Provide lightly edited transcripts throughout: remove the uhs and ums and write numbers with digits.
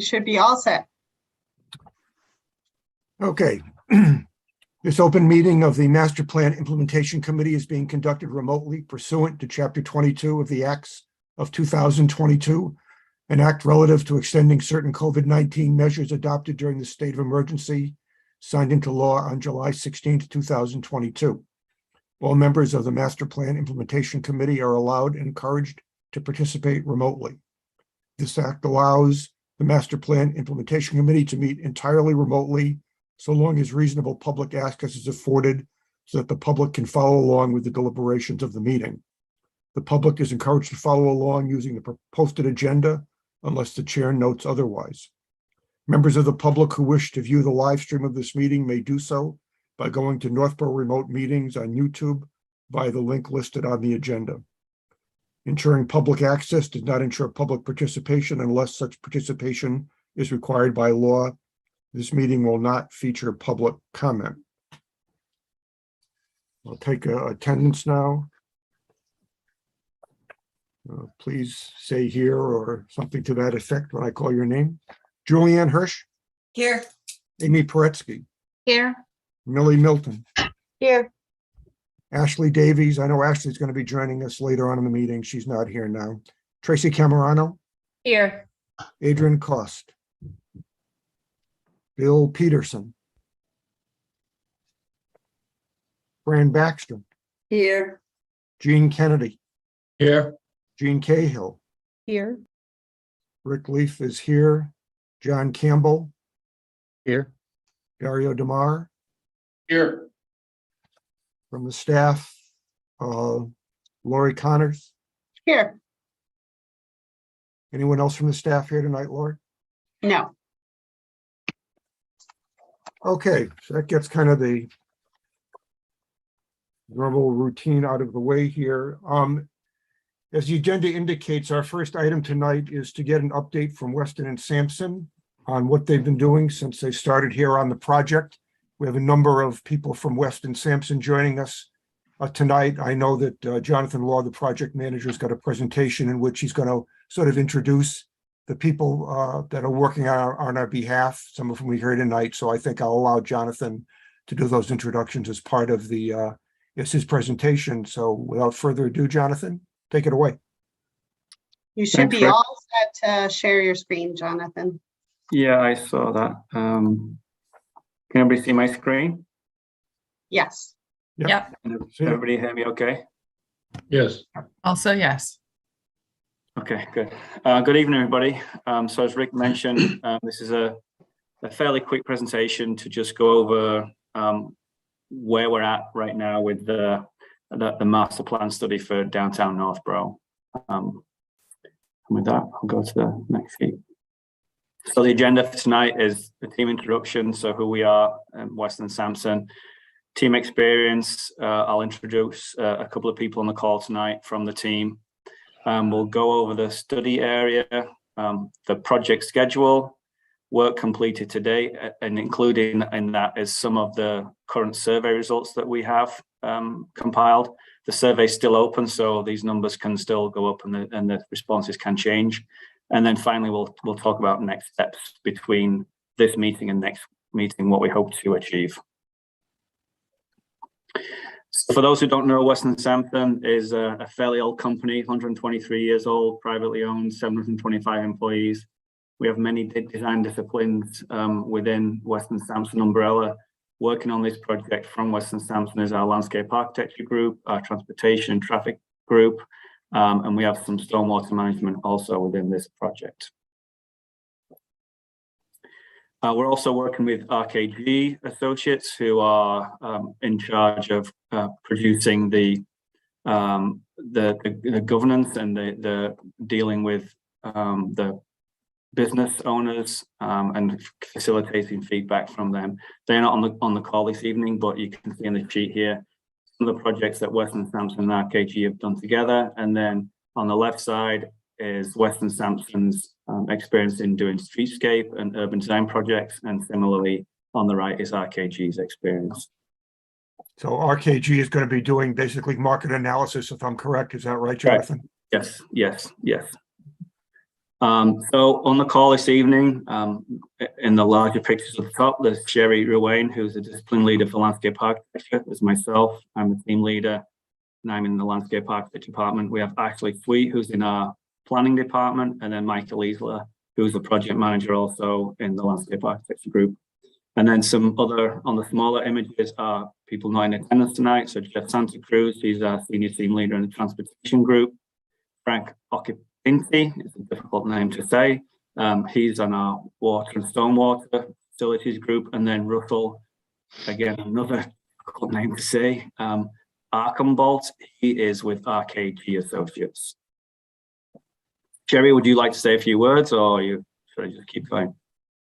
You should be all set. Okay. This open meeting of the Master Plan Implementation Committee is being conducted remotely pursuant to Chapter 22 of the Acts of 2022, an act relative to extending certain COVID-19 measures adopted during the state of emergency, signed into law on July 16, 2022. All members of the Master Plan Implementation Committee are allowed and encouraged to participate remotely. This act allows the Master Plan Implementation Committee to meet entirely remotely, so long as reasonable public access is afforded so that the public can follow along with the deliberations of the meeting. The public is encouraged to follow along using the posted agenda unless the chair notes otherwise. Members of the public who wish to view the live stream of this meeting may do so by going to Northborough Remote Meetings on YouTube via the link listed on the agenda. Ensuring public access does not ensure public participation unless such participation is required by law. This meeting will not feature public comment. I'll take attendance now. Please say here or something to that effect when I call your name. Julianne Hirsch. Here. Amy Paretsky. Here. Millie Milton. Here. Ashley Davies. I know Ashley's going to be joining us later on in the meeting. She's not here now. Tracy Camerano. Here. Adrian Cost. Bill Peterson. Fran Baxter. Here. Gene Kennedy. Here. Gene Cahill. Here. Rick Leaf is here. John Campbell. Here. Dario DeMar. Here. From the staff, Lori Connors. Here. Anyone else from the staff here tonight, Lori? No. Okay, so that gets kind of the normal routine out of the way here. As the agenda indicates, our first item tonight is to get an update from Weston and Sampson on what they've been doing since they started here on the project. We have a number of people from Weston Sampson joining us tonight. I know that Jonathan Law, the project manager, has got a presentation in which he's going to sort of introduce the people that are working on our behalf, some of whom we heard tonight. So I think I'll allow Jonathan to do those introductions as part of the his presentation. So without further ado, Jonathan, take it away. You should Thanks, be Rick. all set to share your screen, Jonathan. Yeah, I saw that. Can everybody see my screen? Yes. Yep. Can See it. everybody hear me okay? Yes. Also, yes. Okay, good. Good evening, everybody. So as Rick mentioned, this is a fairly quick presentation to just go over where we're at right now with the master plan study for downtown Northborough. And with that, I'll go to the next sheet. So the agenda for tonight is the team introduction, so who we are, Weston Sampson. Team experience, I'll introduce a couple of people on the call tonight from the team. We'll go over the study area, the project schedule, work completed today, and including in that is some of the current survey results that we have compiled. The survey is still open, so these numbers can still go up and the responses can change. And then finally, we'll talk about next steps between this meeting and next meeting, what we hope to achieve. So for those who don't know, Weston Sampson is a fairly old company, 123 years old, privately owned, 725 employees. We have many design disciplines within Weston Sampson umbrella. Working on this project from Weston Sampson is our landscape architecture group, our transportation and traffic group, and we have some stormwater management also within this project. We're also working with RKG Associates, who are in charge of producing the governance and the dealing with the business owners and facilitating feedback from them. They're not on the call this evening, but you can see in the sheet here some of the projects that Weston Sampson and RKG have done together. And then on the left side is Weston Sampson's experience in doing streetscape and urban design projects, and similarly on the right is RKG's experience. So RKG is going to be doing basically market analysis, if I'm correct. Is that right, Jonathan? Yes. So on the call this evening, in the larger pictures at the top, there's Sherry Ruane, who's the discipline leader for landscape architecture. There's myself, I'm the team leader, and I'm in the landscape architecture department. We have Ashley Sweet, who's in our planning department, and then Michael Isler, who's the project manager also in the landscape architecture group. And then some other, on the smaller images, are people not in attendance tonight. So Jeff Santa Cruz, he's our senior team leader in the transportation group. Frank Occhipinti, it's a difficult name to say. He's on our water and stormwater facilities group. And then Russell, again, another difficult name to say, Archambault, he is with RKG Associates. Sherry, would you like to say a few words, or should I just keep going?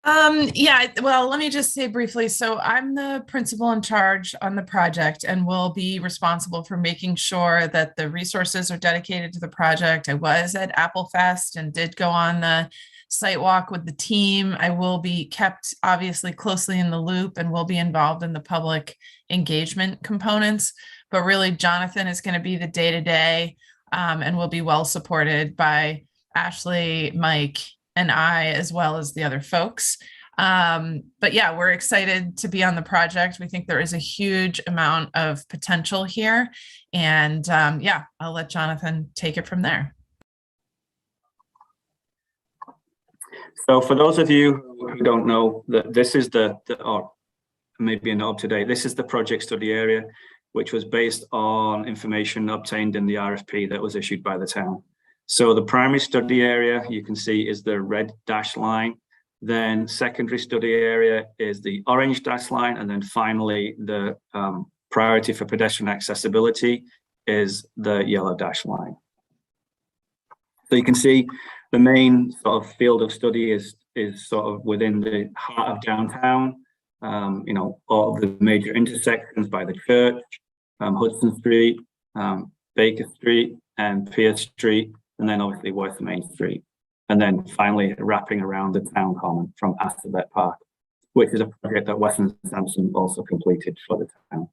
Yeah, well, let me just say briefly. So I'm the principal in charge on the project and will be responsible for making sure that the resources are dedicated to the project. I was at Apple Fest and did go on the site walk with the team. I will be kept obviously closely in the loop and will be involved in the public engagement components. But really, Jonathan is going to be the day-to-day and will be well supported by Ashley, Mike, and I, as well as the other folks. But yeah, we're excited to be on the project. We think there is a huge amount of potential here. And yeah, I'll let Jonathan take it from there. So for those of you who don't know, that this is or maybe not up to date, this is the project study area, which was based on information obtained in the RFP that was issued by the town. So the primary study area, you can see, is the red dashed line. Then secondary study area is the orange dashed line. And then finally, the priority for pedestrian accessibility is the yellow dashed line. So you can see the main sort of field of study is sort of within the heart of downtown, you know, all of the major intersections by the church, Hudson Street, Baker Street, and Pierce Street, and then obviously West Main Street. And then finally wrapping around the town common from Assabet Park, which is a project that Weston Sampson also completed for the town.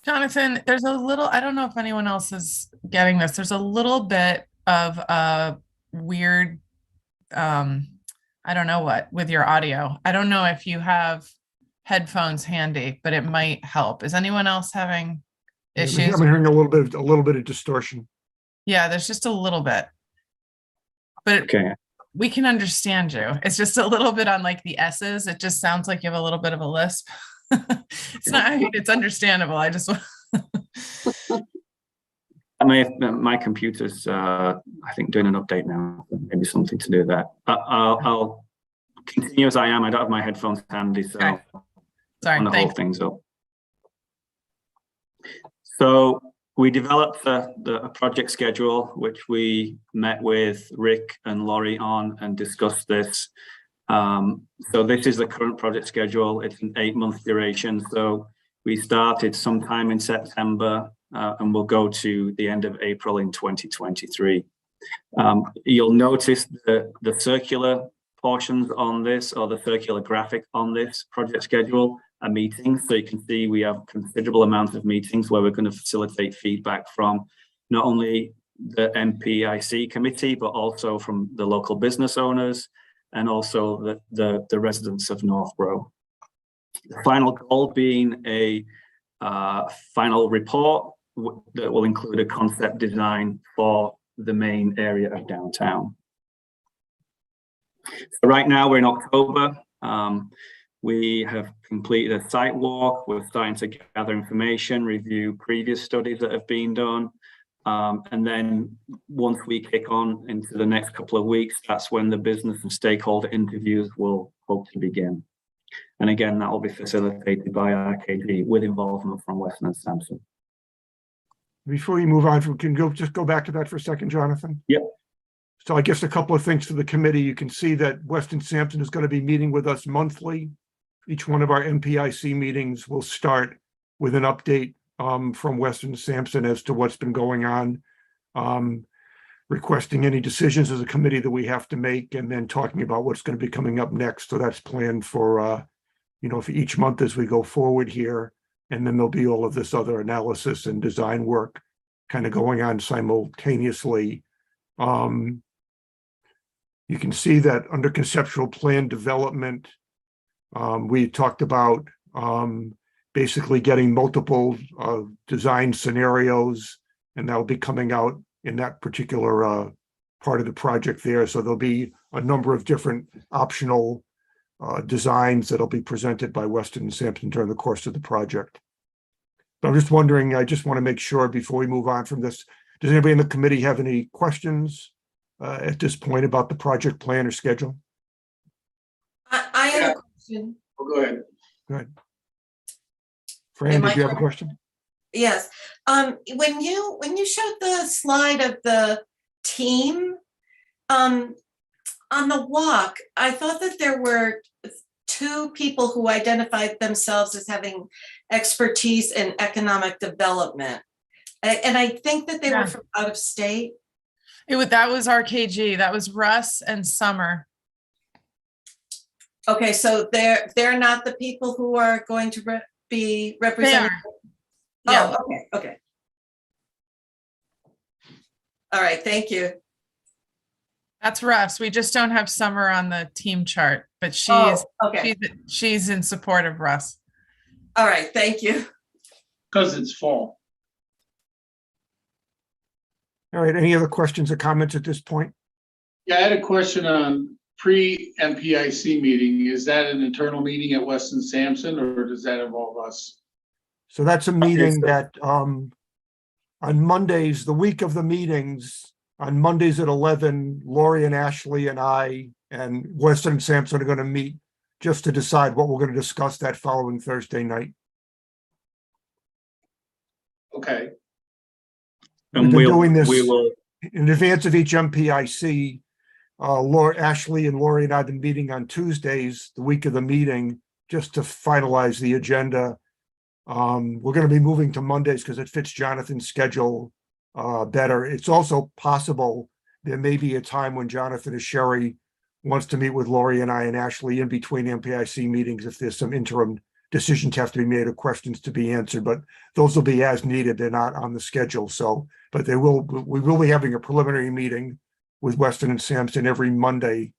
Jonathan, there's a little, I don't know if anyone else is getting this. There's a little bit of a weird, I don't know what, with your audio. I don't know if you have headphones handy, but it might help. Is anyone else having issues? I'm hearing a little bit of distortion. Yeah, there's just a little bit, but Okay. we can understand you. It's just a little bit on like the S's. It just sounds like you have a little bit of a lisp. It's not, I mean, it's understandable. I just my computer's I think doing an update now, maybe something to do with that. I'll continue as I am. I don't have my headphones handy, so Okay. Sorry, I'm gonna hold thanks. things up. So we developed a project schedule, which we met with Rick and Laurie on and discussed this. So this is the current project schedule. It's an 8-month duration. So we started sometime in September and we'll go to the end of April in 2023. You'll notice the circular portions on this, or the circular graphic on this project schedule, are meetings. So you can see we have considerable amounts of meetings where we're going to facilitate feedback from not only the MPIC committee, but also from the local business owners and also the residents of Northborough. The final goal being a final report that will include a concept design for the main area of downtown. So right now we're in October. We have completed a site walk. We're starting to gather information, review previous studies that have been done. And then once we kick on into the next couple of weeks, that's when the business and stakeholder interviews will hope to begin. And again, that will be facilitated by RKG with involvement from Weston and Sampson. Before you move on, we can just go back to that for a second, Jonathan. Yep. So I guess a couple of things to the committee. You can see that Weston Sampson is going to be meeting with us monthly. Each one of our MPIC meetings will start with an update from Weston Sampson as to what's been going on, requesting any decisions as a committee that we have to make, and then talking about what's going to be coming up next. So that's planned for, for each month as we go forward here. And then there'll be all of this other analysis and design work kind of going on simultaneously. You can see that under conceptual plan development, we talked about basically getting multiple design scenarios, and that'll be coming out in that particular part of the project there. So there'll be a number of different optional designs that'll be presented by Weston and Sampson during the course of the project. But I'm just wondering, I just want to make sure before we move on from this, does anybody in the committee have any questions at this point about the project plan or schedule? I have a question. Oh, go ahead. Fran, my did you have a turn? question? Yes. When you showed the slide of the team, on the walk, I thought that there were 2 people who identified themselves as having expertise in economic development. And I think that they Yeah. were from out of state. That was RKG. That was Russ and Summer. Okay, so they're not the people who are going to be They representing. are. Yeah. Oh, okay. All right, thank you. That's Russ. We just don't have Summer on the team chart, but Oh, okay. she's in support of Russ. All right, thank you. Because it's fall. All right, any other questions or comments at this point? Yeah, I had a question on pre-MPIC meeting. Is that an internal meeting at Weston Sampson, or does that involve us? So that's a meeting so- that on Mondays, the week of the meetings, on Mondays at 11, Lori and Ashley and I and Weston and Sampson are going to meet just to decide what we're going to discuss that following Thursday night. Okay, We've And been we doing this will, in advance of each MPIC. Ashley and Lori and I have been meeting on Tuesdays, the week of the meeting, just to finalize the agenda. We're going to be moving to Mondays because it fits Jonathan's schedule better. It's also possible there may be a time when Jonathan or Sherry wants to meet with Lori and I and Ashley in between MPIC meetings if there's some interim decisions have to be made or questions to be answered, but those will be as needed. They're not on the schedule. So, but we will be having a preliminary meeting with Weston and Sampson every Monday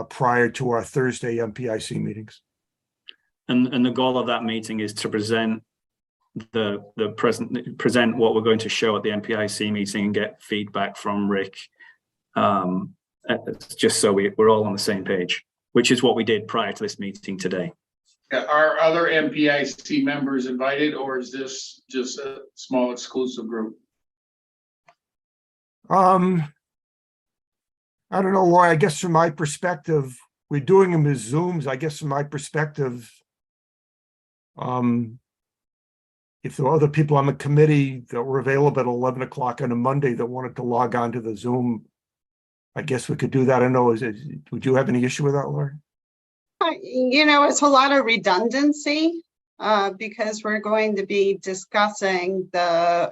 prior to our Thursday MPIC meetings. and the goal of that meeting is to present present what we're going to show at the MPIC meeting and get feedback from Rick, just so we're all on the same page, which is what we did prior to this meeting today. are other MPIC members invited, or is this just a small exclusive group? I don't know, Lori, I guess from my perspective, we're doing them as Zooms. I guess from my perspective, if there were other people on the committee that were available at 11 o'clock on a Monday that wanted to log on to the Zoom, I guess we could do that. I don't know, would you have any issue with that, Lori? It's a lot of redundancy because we're going to be discussing the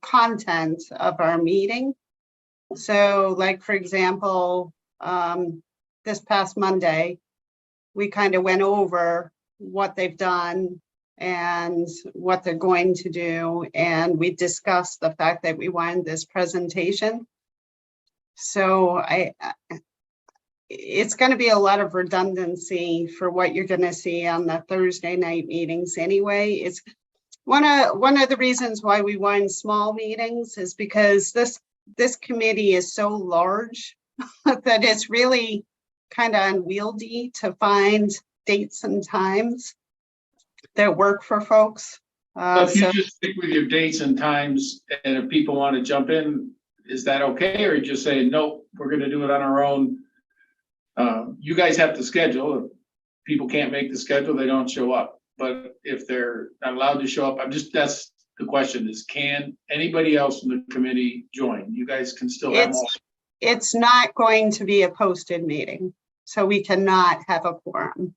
content of our meeting. So like, for example, this past Monday, we kind of went over what they've done and what they're going to do. And we discussed the fact that we wanted this presentation. So it's going to be a lot of redundancy for what you're going to see on the Thursday night meetings anyway. It's one of the reasons why we want small meetings is because this committee is so large that it's really kind of unwieldy to find dates and times that work for folks. So if you So just stick with your dates and times, and if people want to jump in, is that okay? Or you just say, nope, we're going to do it on our own? You guys have to schedule. If people can't make the schedule, they don't show up. But if they're not allowed to show up, that's the question is, can anybody else in the committee join? You guys can still have all. it's not going to be a posted meeting, so we cannot have a quorum.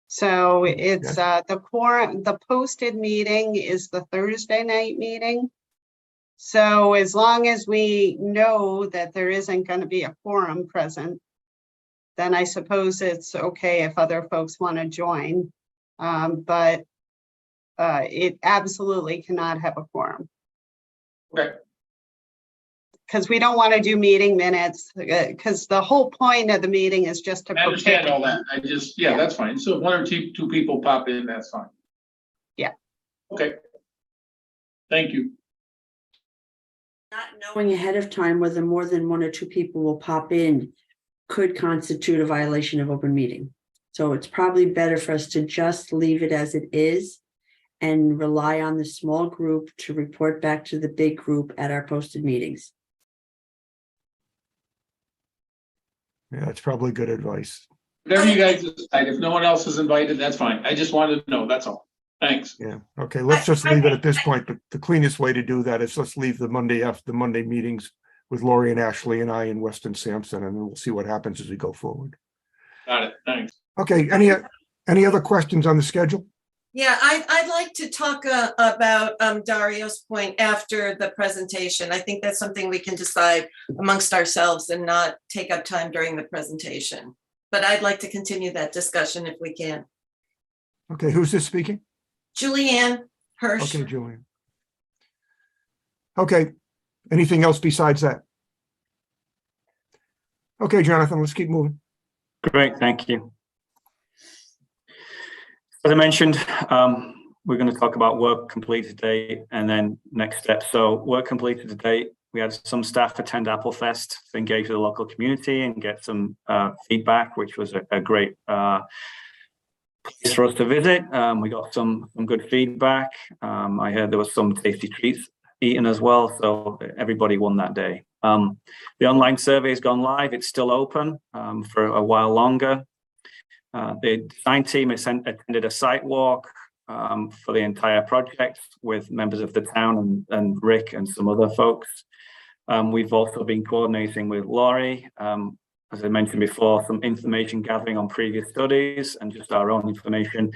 So it's the posted meeting is the Thursday night meeting. So as long as we know that there isn't going to be a quorum present, then I suppose it's okay if other folks want to join. But it absolutely cannot have a quorum. Okay. because we don't want to do meeting minutes, because the whole point of the meeting is just to. I understand all that. Yeah. That's fine. So if one or two people pop in, that's fine. Yeah. Okay. Thank you. Not knowing ahead of time whether more than one or two people will pop in could constitute a violation of open meeting. So it's probably better for us to just leave it as it is and rely on the small group to report back to the big group at our posted meetings. Yeah, that's probably good advice. Whatever you guys decide. If no one else is invited, that's fine. I just wanted to know, that's all. Thanks. Yeah, okay, let's just leave it at this point, but the cleanest way to do that is let's leave the Monday after the Monday meetings with Lori and Ashley and I and Weston Sampson, and then we'll see what happens as we go forward. Got it. Thanks. Okay, any other questions on the schedule? Yeah, I'd like to talk about Dario's point after the presentation. I think that's something we can decide amongst ourselves and not take up time during the presentation. But I'd like to continue that discussion if we can. Okay, who's this speaking? Julianne Hirsch. Okay, Julian. Okay, anything else besides that? Okay, Jonathan, let's keep moving. Great, thank you. As I mentioned, we're going to talk about work completed to date and then next steps. So work completed to date, we had some staff attend Applefest to engage with the local community and get some feedback, which was a great place for us to visit. We got some good feedback. I heard there was some tasty treats eaten as well, so everybody won that day. The online survey has gone live. It's still open for a while longer. The design team attended a site walk for the entire project with members of the town and Rick and some other folks. We've also been coordinating with Laurie, as I mentioned before, some information gathering on previous studies and just our own information.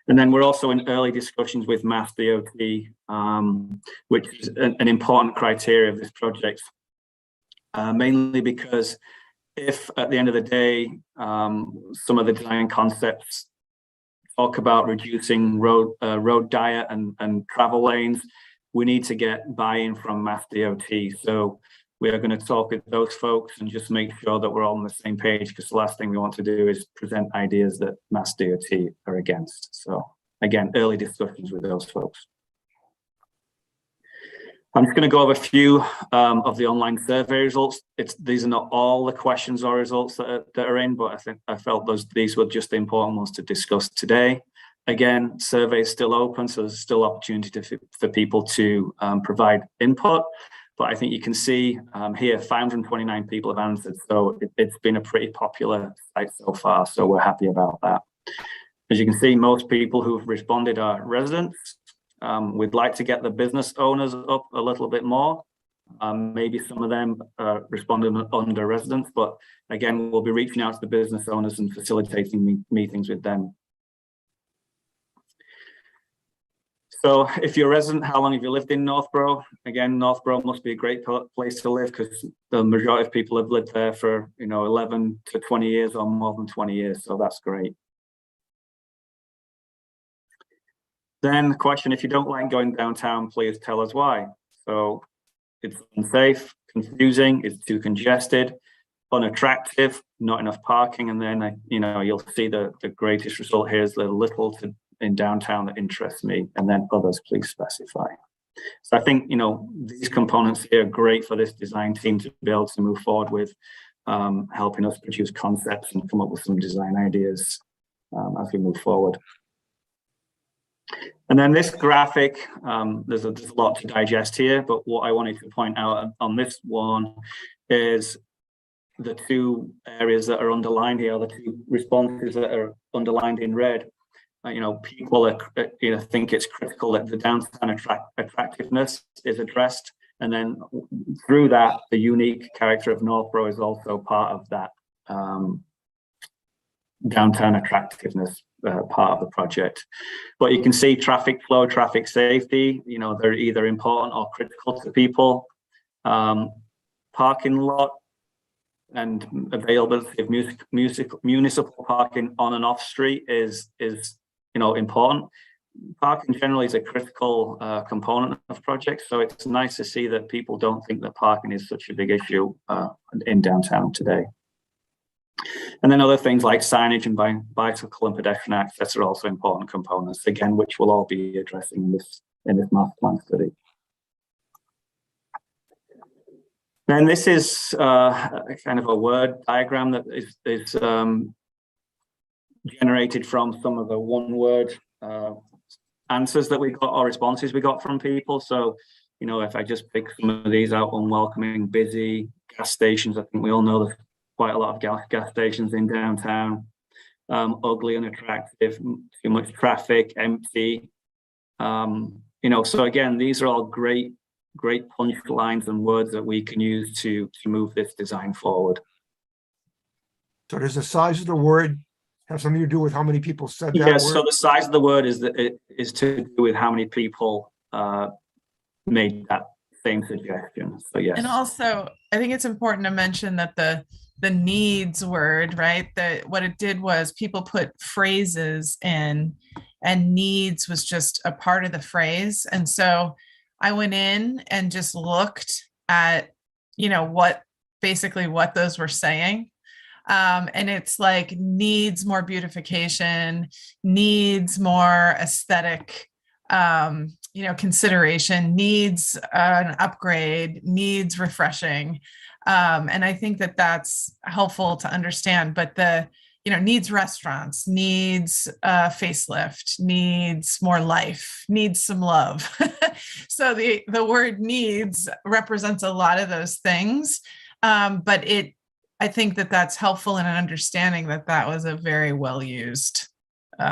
And then we're also in early discussions with MassDOT, which is an important criteria of this project, mainly because if at the end of the day, some of the design concepts talk about reducing road diet and travel lanes, we need to get buy-in from MassDOT. So we are going to talk with those folks and just make sure that we're all on the same page, because the last thing we want to do is present ideas that MassDOT are against. So again, early discussions with those folks. I'm just going to go over a few of the online survey results. These are not all the questions or results that are in, but I felt these were just the important ones to discuss today. Again, survey is still open, so there's still opportunity for people to provide input. But I think you can see here, 529 people have answered. So it's been a pretty popular site so far. So we're happy about that. As you can see, most people who've responded are residents. We'd like to get the business owners up a little bit more. Maybe some of them responded under residents, but again, we'll be reaching out to the business owners and facilitating meetings with them. So if you're a resident, how long have you lived in Northborough? Again, Northborough must be a great place to live because the majority of people have lived there for 11 to 20 years or more than 20 years. So that's great. Then the question, if you don't like going downtown, please tell us why. So it's unsafe, confusing, it's too congested, unattractive, not enough parking. And then, you'll see the greatest result here is the little in downtown that interests me, and then others, please specify. So I think, these components here are great for this design team to be able to move forward with, helping us produce concepts and come up with some design ideas as we move forward. And then this graphic, there's a lot to digest here, but what I wanted to point out on this one is the two areas that are underlined here, the two responses that are underlined in red. People are, think it's critical that the downtown attractiveness is addressed. And then through that, the unique character of Northborough is also part of that downtown attractiveness part of the project. But you can see traffic flow, traffic safety, they're either important or critical to people. Parking lot and availability of municipal parking on and off street is important. parking generally is a critical component of projects, so it's nice to see that people don't think that parking is such a big issue in downtown today. And then other things like signage and bicycle and pedestrian access are also important components, again, which we'll all be addressing in this master plan study. Then this is kind of a word diagram that is generated from some of the one-word answers that we got or responses we got from people. So, you know, if I just pick some of these out: unwelcoming, busy, gas stations. I think we all know there's quite a lot of gas stations in downtown. Ugly, unattractive, too much traffic, empty. You know, so again, these are all great punch lines and words that we can use to move this design forward. So does the size of the word have something to do with how many people said that Yes, word? so the size of the word is to do with how many people made that same suggestion. So yes. And also, I think it's important to mention that the needs word, right? That what it did was people put phrases in, and needs was just a part of the phrase. And so I went in and just looked at, you know, what those were saying. And it's like needs more beautification, needs more aesthetic, you know, consideration, needs an upgrade, needs refreshing. And I think that that's helpful to understand, but you know, needs restaurants, needs facelift, needs more life, needs some love. So the word needs represents a lot of those things. But I think that that's helpful in an understanding that that was a very well used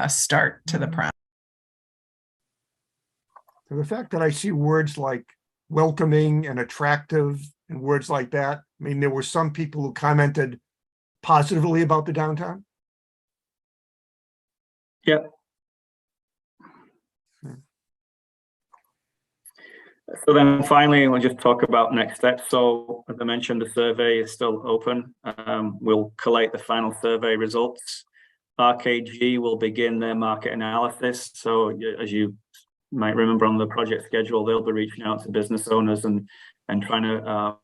start to the project. So the fact that I see words like welcoming and attractive and words like that, I mean, there were some people who commented positively about the downtown. Yep. So then finally, we'll just talk about next steps. So as I mentioned, the survey is still open. We'll collate the final survey results. RKG will begin their market analysis. So as you might remember on the project schedule, they'll be reaching out to business owners and trying to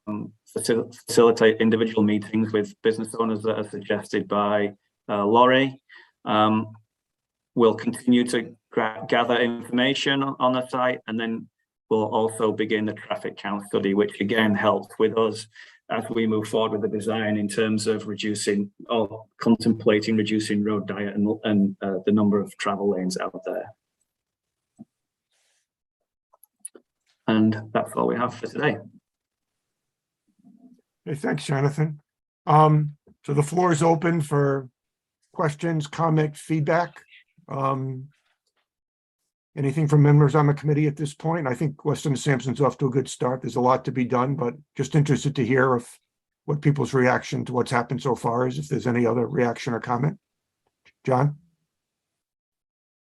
facilitate individual meetings with business owners that are suggested by Laurie. We'll continue to gather information on the site, and then we'll also begin the traffic count study, which again helps with us as we move forward with the design in terms of reducing or contemplating reducing road diet and the number of travel lanes out there. And that's all we have for today. Okay, thanks, Jonathan. So the floor is open for questions, comments, feedback. Anything from members on the committee at this point? I think Weston and Sampson's off to a good start. There's a lot to be done, but just interested to hear what people's reaction to what's happened so far is, if there's any other reaction or comment. John?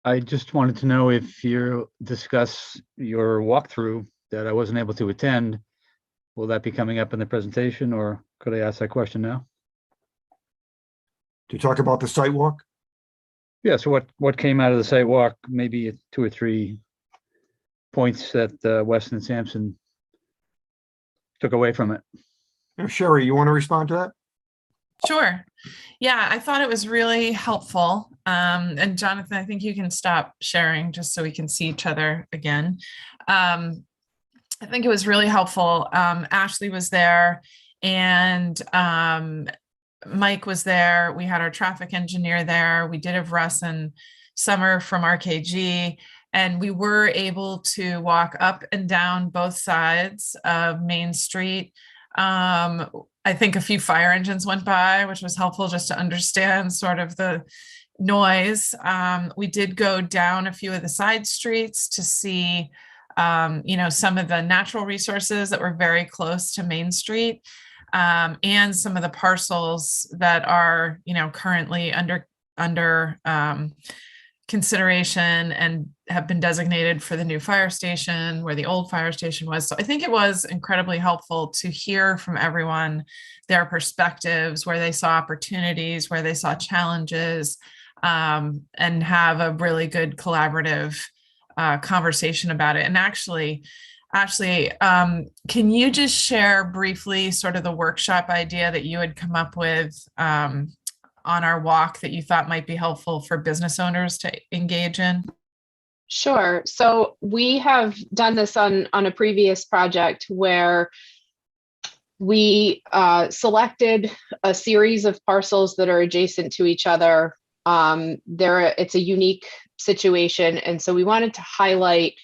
I just wanted to know if you discuss your walkthrough that I wasn't able to attend, will that be coming up in the presentation, or could I ask that question now? To talk about the site walk? Yeah, so what came out of the site walk, maybe 2 or 3 points that Weston and Sampson took away from it? Sherry, you want to respond to that? Sure. Yeah, I thought it was really helpful. And Jonathan, I think you can stop sharing just so we can see each other again. I think it was really helpful. Ashley was there, and Mike was there. We had our traffic engineer there. We did have Russ and Summer from RKG, and we were able to walk up and down both sides of Main Street. I think a few fire engines went by, which was helpful just to understand sort of the noise. We did go down a few of the side streets to see, you know, some of the natural resources that were very close to Main Street, and some of the parcels that are, you know, currently under consideration and have been designated for the new fire station where the old fire station was. So I think it was incredibly helpful to hear from everyone their perspectives, where they saw opportunities, where they saw challenges. and have a really good collaborative conversation about it. And actually, Ashley, can you just share briefly sort of the workshop idea that you had come up with on our walk that you thought might be helpful for business owners to engage in? Sure. So we have done this on a previous project where we selected a series of parcels that are adjacent to each other. It's a unique situation. And so we wanted to highlight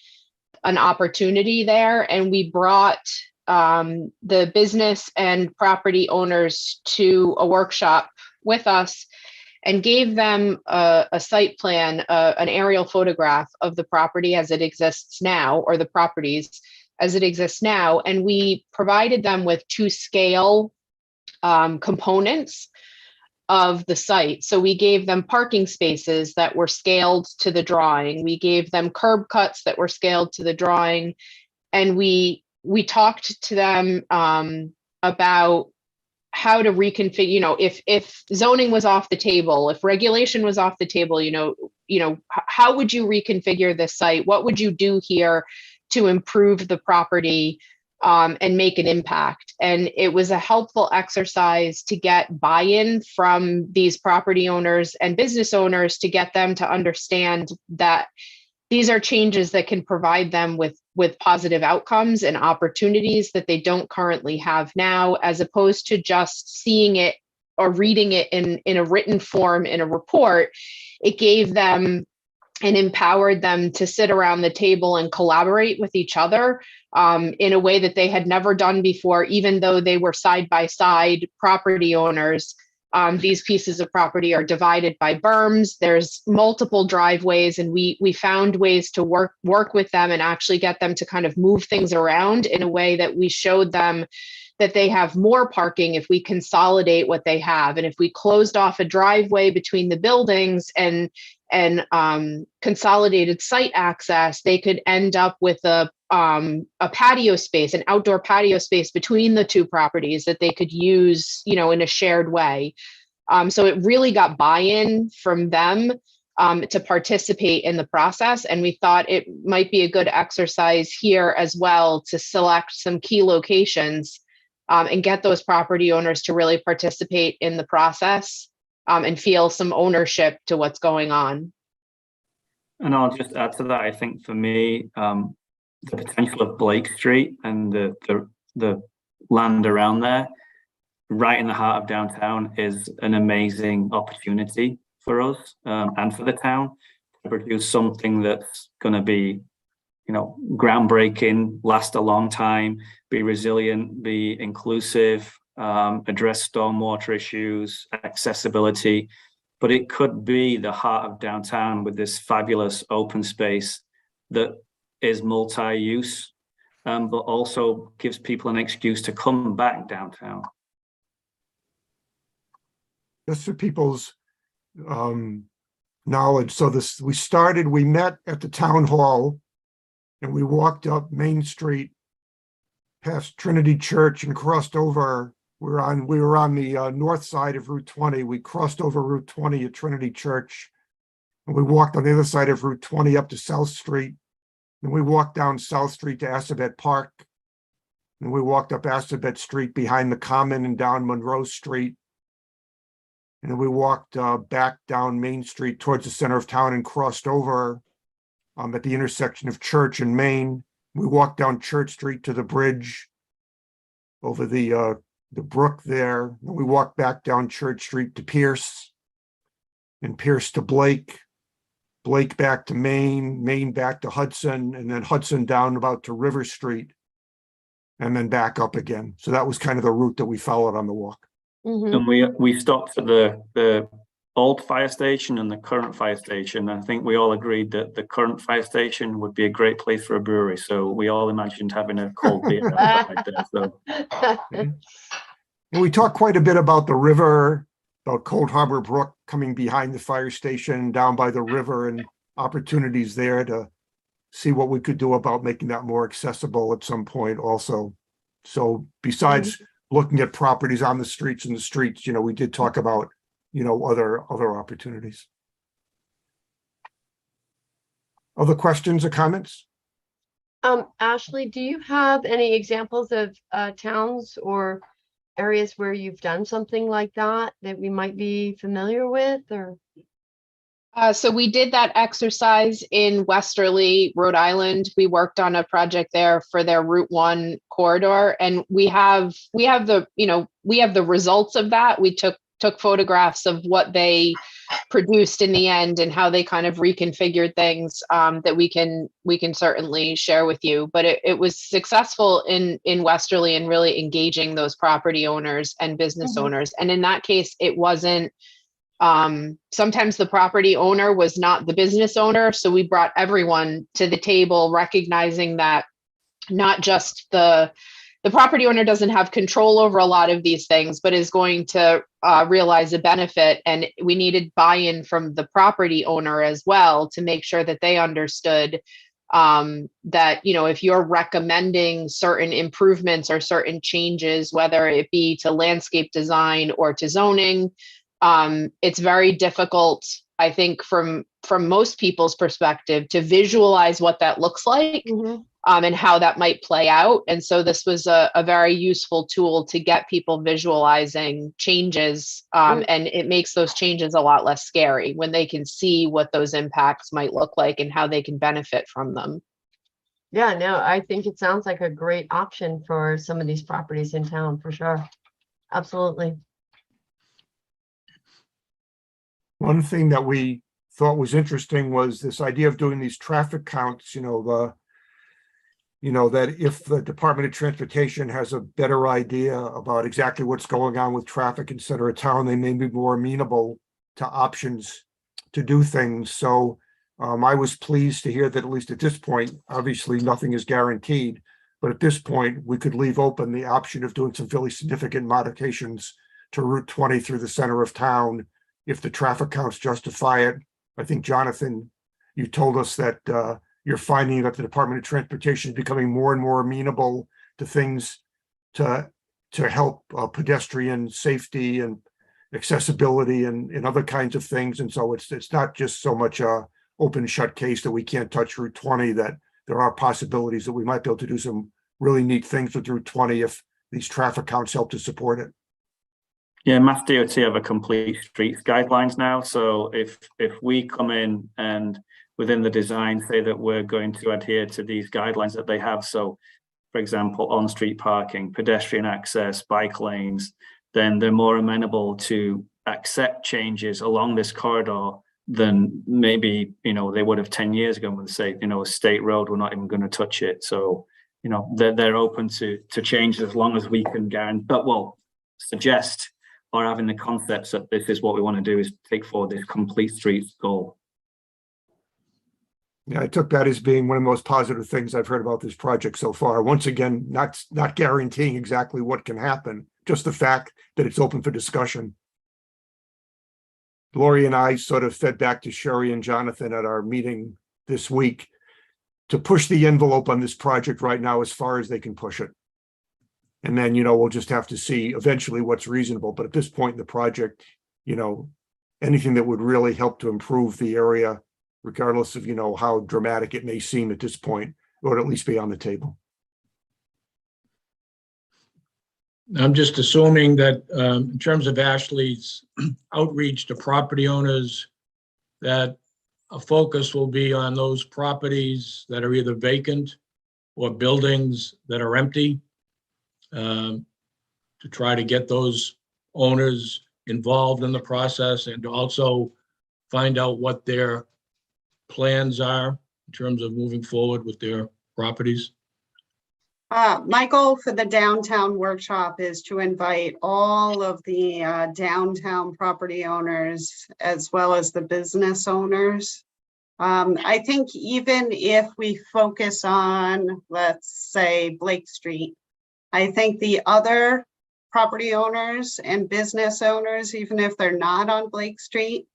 an opportunity there. And we brought the business and property owners to a workshop with us and gave them a site plan, an aerial photograph of the property as it exists now, or the properties as it exists now. And we provided them with 2 scale components of the site. So we gave them parking spaces that were scaled to the drawing. We gave them curb cuts that were scaled to the drawing. And we talked to them about how to reconfigure, if zoning was off the table, if regulation was off the table, how would you reconfigure this site? What would you do here to improve the property and make an impact? And it was a helpful exercise to get buy-in from these property owners and business owners to get them to understand that these are changes that can provide them with positive outcomes and opportunities that they don't currently have now, as opposed to just seeing it or reading it in a written form in a report. It gave them and empowered them to sit around the table and collaborate with each other in a way that they had never done before, even though they were side-by-side property owners. These pieces of property are divided by berms. There's multiple driveways, and we found ways to work with them and actually get them to kind of move things around in a way that we showed them that they have more parking if we consolidate what they have. And if we closed off a driveway between the buildings and consolidated site access, they could end up with a patio space, an outdoor patio space between the 2 properties that they could use, in a shared way. So it really got buy-in from them to participate in the process. And we thought it might be a good exercise here as well to select some key locations and get those property owners to really participate in the process and feel some ownership to what's going on. And I'll just add to that. I think for me, the potential of Blake Street and the land around there, right in the heart of downtown, is an amazing opportunity for us and for the town to produce something that's going to be, groundbreaking, last a long time, be resilient, be inclusive, address stormwater issues, accessibility. But it could be the heart of downtown with this fabulous open space that is multi-use, but also gives people an excuse to come back downtown. Just for people's knowledge, so we met at the town hall, and we walked up Main Street past Trinity Church and crossed over. We were on the north side of Route 20. We crossed over Route 20 at Trinity Church, and we walked on the other side of Route 20 up to South Street. And we walked down South Street to Assabet Park. And we walked up Assabet Street behind the Common and down Monroe Street. And then we walked back down Main Street towards the center of town and crossed over at the intersection of Church and Main. We walked down Church Street to the bridge over the brook there. And we walked back down Church Street to Pierce, and Pierce to Blake, Blake back to Main, Main back to Hudson, and then Hudson down about to River Street, and then back up again. So that was kind of the route that we followed on the walk. Mhm. And we stopped at the old fire station and the current fire station. I think we all agreed that the current fire station would be a great place for a brewery. So we all imagined having a cold beer outside there. So And we talked quite a bit about the river, about Cold Harbor Brook coming behind the fire station, down by the river, and opportunities there to see what we could do about making that more accessible at some point also. So besides looking at properties on the streets, we did talk about, other opportunities. Other questions or comments? Ashley, do you have any examples of towns or areas where you've done something like that that we might be familiar with, or? So we did that exercise in Westerly, Rhode Island. We worked on a project there for their Route 1 corridor, and we have the results of that. We took photographs of what they produced in the end and how they kind of reconfigured things that we can certainly share with you. But it was successful in Westerly and really engaging those property owners and business owners. And in that case, it wasn't. Sometimes the property owner was not the business owner. So we brought everyone to the table, recognizing that not just the property owner doesn't have control over a lot of these things, but is going to realize a benefit. And we needed buy-in from the property owner as well to make sure that they understood that, if you're recommending certain improvements or certain changes, whether it be to landscape design or to zoning, it's very difficult, I think, from most people's perspective to visualize what that looks like and how that might play out. And so this was a very useful tool to get people visualizing changes. And it makes those changes a lot less scary when they can see what those impacts might look like and how they can benefit from them. Yeah, no, I think it sounds like a great option for some of these properties in town, for sure. Absolutely. One thing that we thought was interesting was this idea of doing these traffic counts, that if the Department of Transportation has a better idea about exactly what's going on with traffic in center of town, they may be more amenable to options to do things. So I was pleased to hear that at least at this point, obviously nothing is guaranteed, but at this point, we could leave open the option of doing some fairly significant modifications to Route 20 through the center of town if the traffic counts justify it. I think, Jonathan, you told us that you're finding that the Department of Transportation is becoming more and more amenable to things to help pedestrian safety and accessibility and other kinds of things. And so it's not just so much a open shut case that we can't touch Route 20, that there are possibilities that we might be able to do some really neat things with Route 20 if these traffic counts help to support it. Yeah, Mass DOT have a complete streets guidelines now. So if we come in and within the design say that we're going to adhere to these guidelines that they have, so for example, on-street parking, pedestrian access, bike lanes, then they're more amenable to accept changes along this corridor than maybe, they would have 10 years ago when they say, a state road, we're not even going to touch it. So, they're open to change as long as we can guarantee, suggest or having the concepts that this is what we want to do, is take forward this complete streets goal. Yeah, I took that as being one of the most positive things I've heard about this project so far. Once again, not guaranteeing exactly what can happen, just the fact that it's open for discussion. Lori and I sort of fed back to Sherry and Jonathan at our meeting this week to push the envelope on this project right now as far as they can push it. And then, we'll just have to see eventually what's reasonable. But at this point in the project, anything that would really help to improve the area, regardless of, how dramatic it may seem at this point, would at least be on the table. I'm just assuming that in terms of Ashley's outreach to property owners, that a focus will be on those properties that are either vacant or buildings that are empty, to try to get those owners involved in the process and to also find out what their plans are in terms of moving forward with their properties. My goal for the downtown workshop is to invite all of the downtown property owners as well as the business owners. I think even if we focus on, let's say, Blake Street, I think the other property owners and business owners, even if they're not on Blake Street,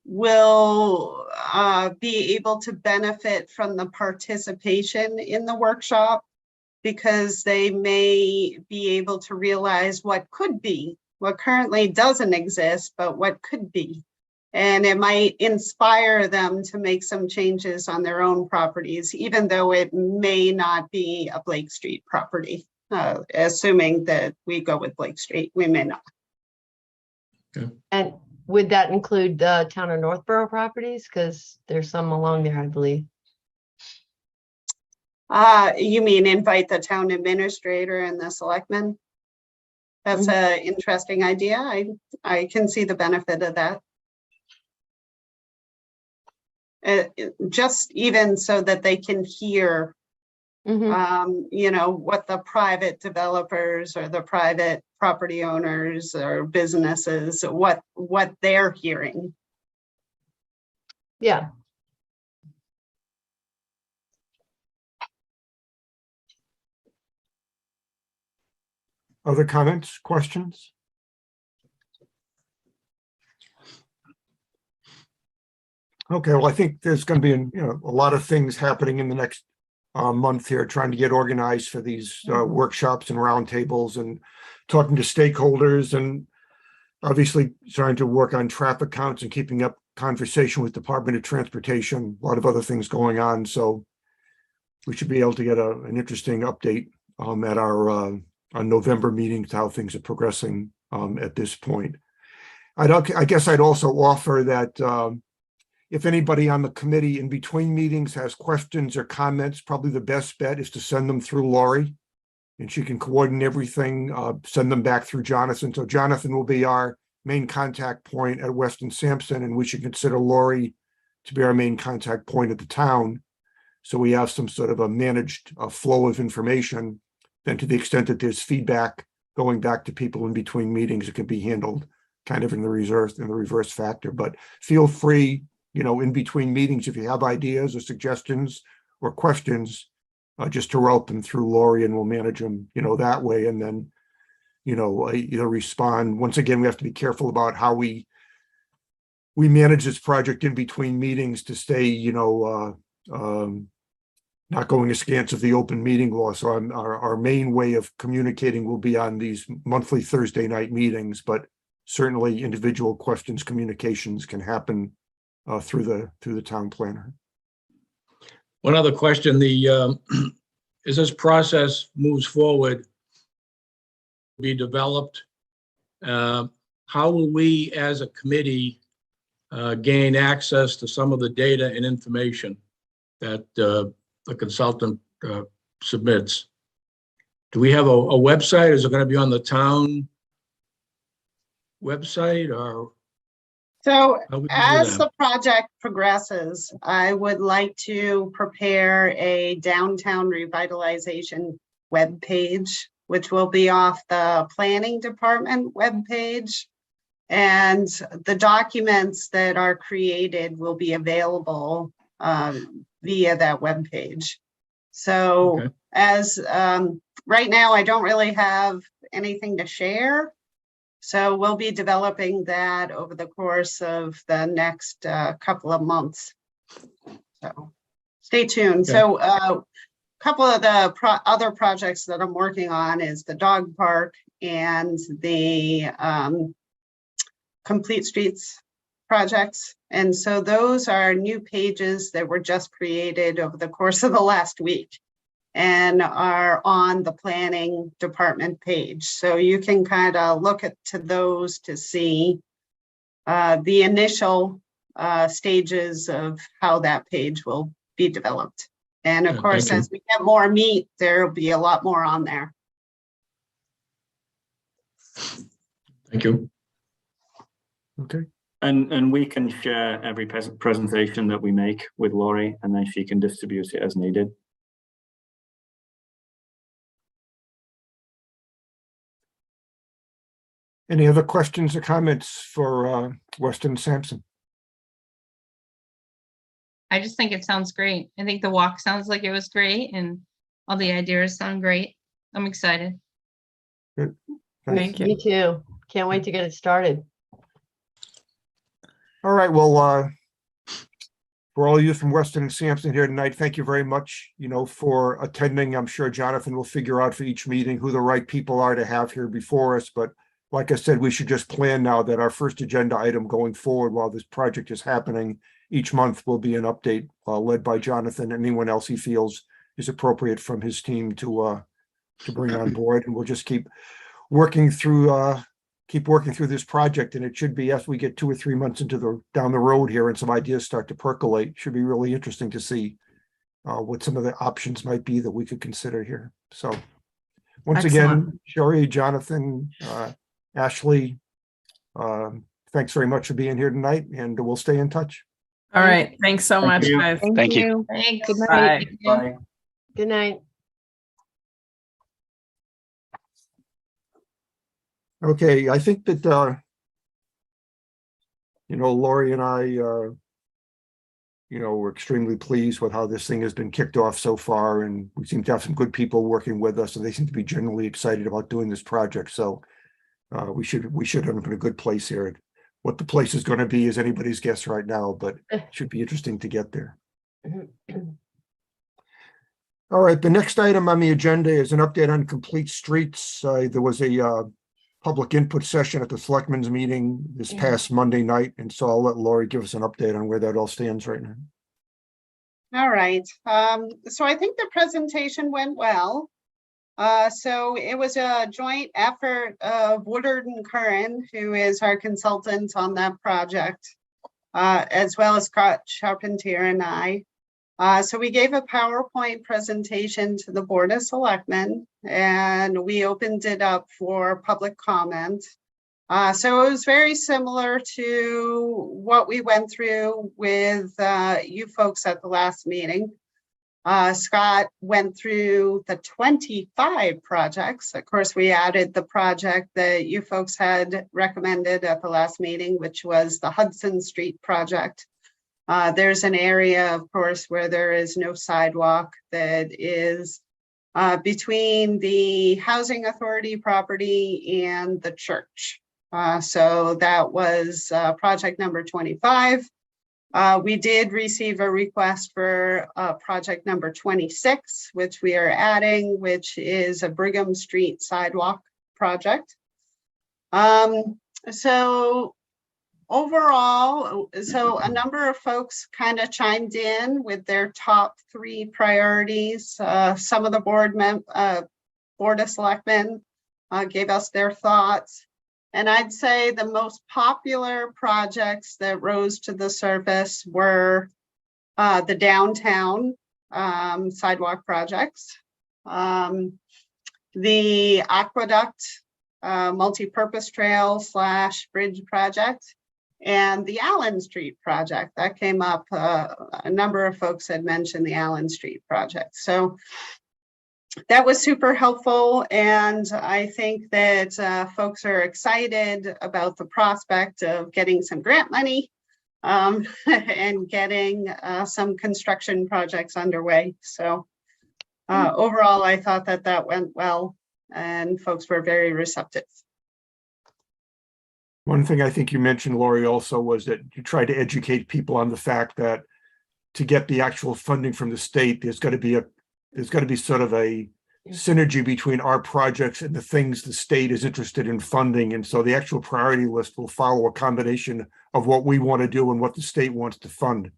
will be able to benefit from the participation in the workshop, because they may be able to realize what could be, what currently doesn't exist, but what could be. And it might inspire them to make some changes on their own properties, even though it may not be a Blake Street property. Assuming that we go with Blake Street, we may not. And would that include the town of Northborough properties? Because there's some along there, I believe. You mean invite the town administrator and the selectmen? That's an interesting idea. I can see the benefit of that. Just even so that they can hear, you know, what the private developers or the private property owners or businesses, what they're hearing. Yeah. Other comments, questions? Okay, well, I think there's going to be a lot of things happening in the next month here, trying to get organized for these workshops and roundtables and talking to stakeholders, and obviously trying to work on traffic counts and keeping up conversation with Department of Transportation, a lot of other things going on. So we should be able to get an interesting update at our November meetings, how things are progressing at this point. I guess I'd also offer that if anybody on the committee in between meetings has questions or comments, probably the best bet is to send them through Lori, and she can coordinate everything, send them back through Jonathan. So Jonathan will be our main contact point at Weston Sampson, and we should consider Lori to be our main contact point at the town. So we have some sort of a managed flow of information. Then to the extent that there's feedback going back to people in between meetings, it can be handled kind of in the reverse factor. But feel free, in between meetings, if you have ideas or suggestions or questions, just to rope them through Lori, and we'll manage them, that way. And then, either respond. Once again, we have to be careful about how we manage this project in between meetings to stay, not going askance of the open meeting law. So our main way of communicating will be on these monthly Thursday night meetings, but certainly individual questions, communications can happen through the town planner. One other question, as this process moves forward, be developed, how will we as a committee gain access to some of the data and information that the consultant submits? Do we have a website? Is it going to be on the town website, or? So how would we do as that? the project progresses, I would like to prepare a downtown revitalization webpage, which will be off the planning department webpage. And the documents that are created will be available via that webpage. So Okay. as right now, I don't really have anything to share. So we'll be developing that over the course of the next couple of months. So stay tuned. Okay. So a couple of the other projects that I'm working on is the dog park and the Complete Streets projects. And so those are new pages that were just created over the course of the last week and are on the planning department page. So you can kind of look to those to see the initial stages of how that page will be developed. And of Yeah, course, thank you. as we get more meat, there'll be a lot more on there. Thank you. Okay. And we can share every presentation that we make with Lori, and then she can distribute it as needed. Any other questions or comments for Weston Sampson? I just think it sounds great. I think the walk sounds like it was great, and all the ideas sound great. I'm excited. Good. Thank you. Me too. Can't wait to get it started. All right, well, for all of you from Weston and Sampson here tonight, thank you very much, for attending. I'm sure Jonathan will figure out for each meeting who the right people are to have here before us, but like I said, we should just plan now that our first agenda item going forward while this project is happening each month will be an update led by Jonathan, anyone else he feels is appropriate from his team to bring on board. And we'll just keep working through this project. And it should be, as we get 2 or 3 months down the road here and some ideas start to percolate, should be really interesting to see what some of the options might be that we could consider here. So once Excellent. again, Sherry, Jonathan, Ashley, thanks very much for being here tonight, and we'll stay in touch. All right. Thanks so Thank much, you. guys. Thank you. Thanks. Good night. Bye. Thank you. Bye. Good night. Okay, I think that, Lori and I, we're extremely pleased with how this thing has been kicked off so far, and we seem to have some good people working with us, and they seem to be generally excited about doing this project. So we should end up in a good place here. What the place is going to be is anybody's guess right now, but it should be interesting to get there. All right, the next item on the agenda is an update on Complete Streets. There was a public input session at the Selectmen's meeting this past Monday night, and so I'll let Lori give us an update on where that all stands right now. All right, so I think the presentation went well. So it was a joint effort of Woodard and Curran, who is our consultant on that project, as well as Scott Charpentier and I. So we gave a PowerPoint presentation to the Board of Selectmen, and we opened it up for public comment. So it was very similar to what we went through with you folks at the last meeting. Scott went through the 25 projects. Of course, we added the project that you folks had recommended at the last meeting, which was the Hudson Street project. There's an area, of course, where there is no sidewalk that is between the Housing Authority property and the church. So that was project number 25. We did receive a request for project number 26, which we are adding, which is a Brigham Street sidewalk project. So overall, so a number of folks kind of chimed in with their top 3 priorities. Some of the Board of Selectmen gave us their thoughts. And I'd say the most popular projects that rose to the surface were the downtown sidewalk projects, the aqueduct multi-purpose trail / bridge project, and the Allen Street project. That came up, a number of folks had mentioned the Allen Street project. So that was super helpful, and I think that folks are excited about the prospect of getting some grant money and getting some construction projects underway. So overall, I thought that went well, and folks were very receptive. One thing I think you mentioned, Lori, also was that you tried to educate people on the fact that to get the actual funding from the state, there's got to be sort of a synergy between our projects and the things the state is interested in funding. And so the actual priority list will follow a combination of what we want to do and what the state wants to fund.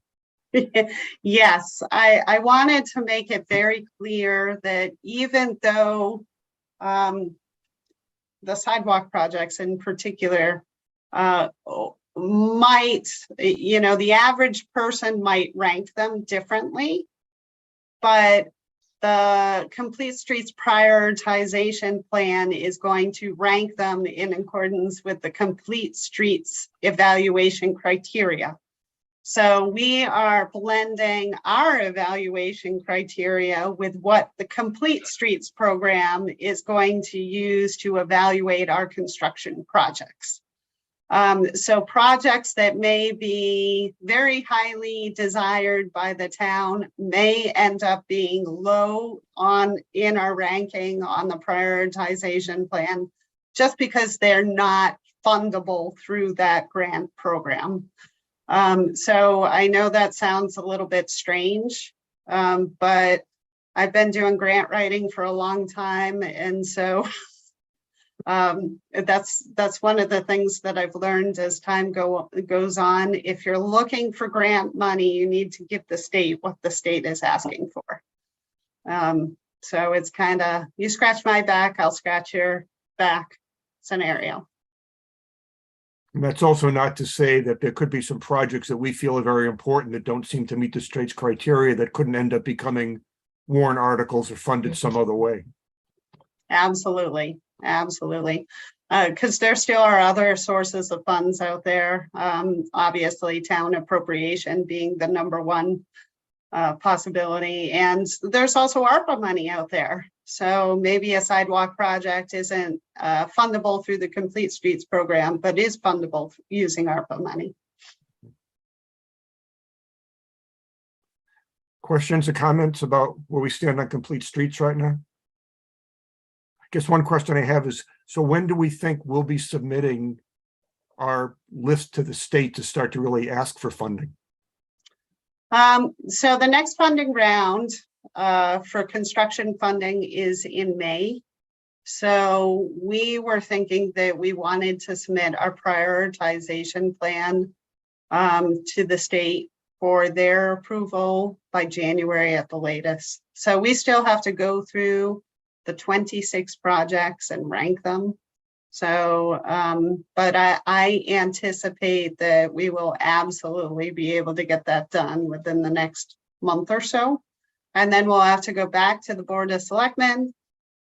Yes, I wanted to make it very clear that even though the sidewalk projects in particular might, the average person might rank them differently, but the Complete Streets prioritization plan is going to rank them in accordance with the Complete Streets evaluation criteria. So we are blending our evaluation criteria with what the Complete Streets program is going to use to evaluate our construction projects. So projects that may be very highly desired by the town may end up being low in our ranking on the prioritization plan, just because they're not fundable through that grant program. So I know that sounds a little bit strange, but I've been doing grant writing for a long time. And so That's one of the things that I've learned as time goes on. If you're looking for grant money, you need to give the state what the state is asking for. So it's kind of, you scratch my back, I'll scratch your back scenario. And that's also not to say that there could be some projects that we feel are very important that don't seem to meet the state's criteria that couldn't end up becoming warrant articles or funded some other way. Absolutely, absolutely. Because there still are other sources of funds out there. Obviously, town appropriation being the number one possibility. And there's also ARPA money out there. So maybe a sidewalk project isn't fundable through the Complete Streets program, but is fundable using ARPA money. Questions or comments about where we stand on Complete Streets right now? I guess one question I have is, so when do we think we'll be submitting our list to the state to start to really ask for funding? So the next funding round for construction funding is in May. So we were thinking that we wanted to submit our prioritization plan to the state for their approval by January at the latest. So we still have to go through the 26 projects and rank them. So, but I anticipate that we will absolutely be able to get that done within the next month or so. And then we'll have to go back to the Board of Selectmen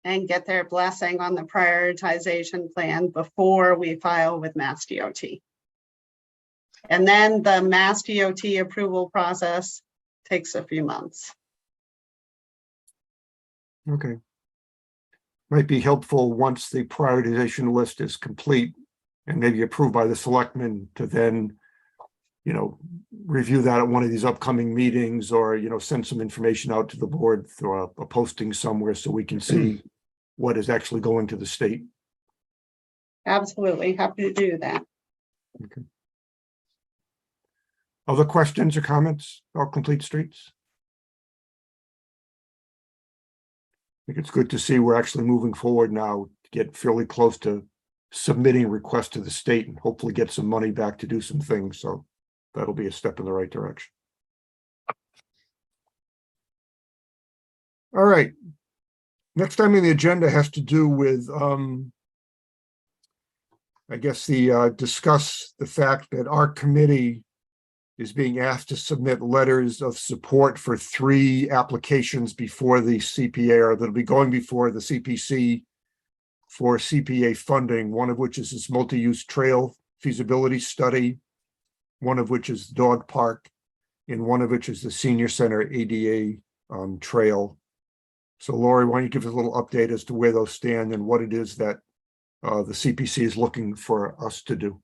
and get their blessing on the prioritization plan before we file with Mass DOT. And then the Mass DOT approval process takes a few months. Okay. Might be helpful once the prioritization list is complete and maybe approved by the selectmen to then, you know, review that at one of these upcoming meetings, or, you know, send some information out to the board through a posting somewhere so we can see what is actually going to the state. Absolutely, happy to do that. Okay. Other questions or comments about Complete Streets? I think it's good to see we're actually moving forward now to get fairly close to submitting a request to the state and hopefully get some money back to do some things. So that'll be a step in the right direction. All right. Next item on the agenda has to do with, I guess, discuss the fact that our committee is being asked to submit letters of support for 3 applications before the CPA, or that'll be going before the CPC for CPA funding, one of which is this multi-use trail feasibility study, one of which is dog park, and one of which is the senior center ADA trail. So Lori, why don't you give us a little update as to where those stand and what it is that the CPC is looking for us to do?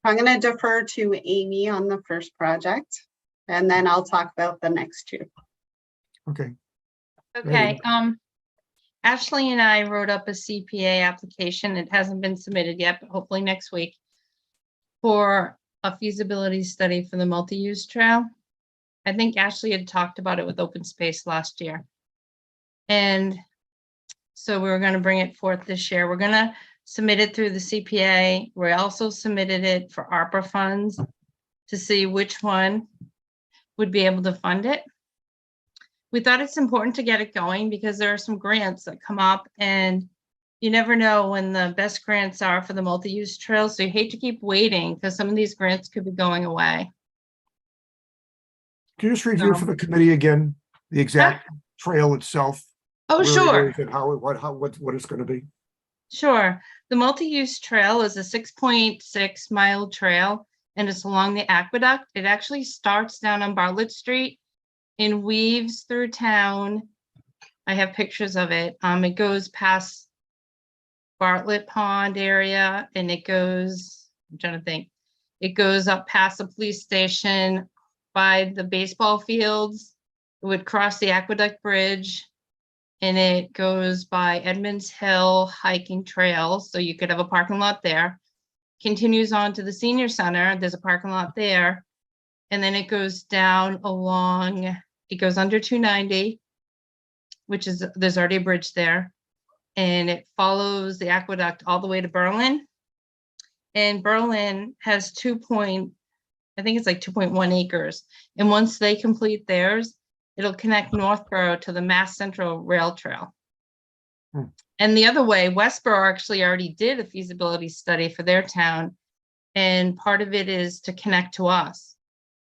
I'm going to defer to Amy on the first project, and then I'll talk about the next 2. Okay. Okay, Ashley and I wrote up a CPA application. It hasn't been submitted yet, but hopefully next week, for a feasibility study for the multi-use trail. I think Ashley had talked about it with Open Space last year. And so we were going to bring it forth this year. We're going to submit it through the CPA. We also submitted it for ARPA funds to see which one would be able to fund it. We thought it's important to get it going because there are some grants that come up and you never know when the best grants are for the multi-use trail. So you hate to keep waiting because some of these grants could be going away. Can you just review for the committee again, the exact trail itself? Oh, where it sure. is and what it's going to be? Sure. The multi-use trail is a 6.6 mile trail and it's along the aqueduct. It actually starts down on Bartlett Street and weaves through town. I have pictures of it. It goes past Bartlett Pond area and it goes, I'm trying to think, it goes up past the police station by the baseball fields. It would cross the aqueduct bridge and it goes by Edmonds Hill hiking trail. So you could have a parking lot there. Continues on to the senior center. There's a parking lot there. And then it goes down along, it goes under 290, which is, there's already a bridge there. and it follows the aqueduct all the way to Berlin. And Berlin has I think it's like 2.1 acres. And once they complete theirs, it'll connect Northborough to the Mass Central Rail Trail. And the other way, Westboro actually already did a feasibility study for their town. And part of it is to connect to us.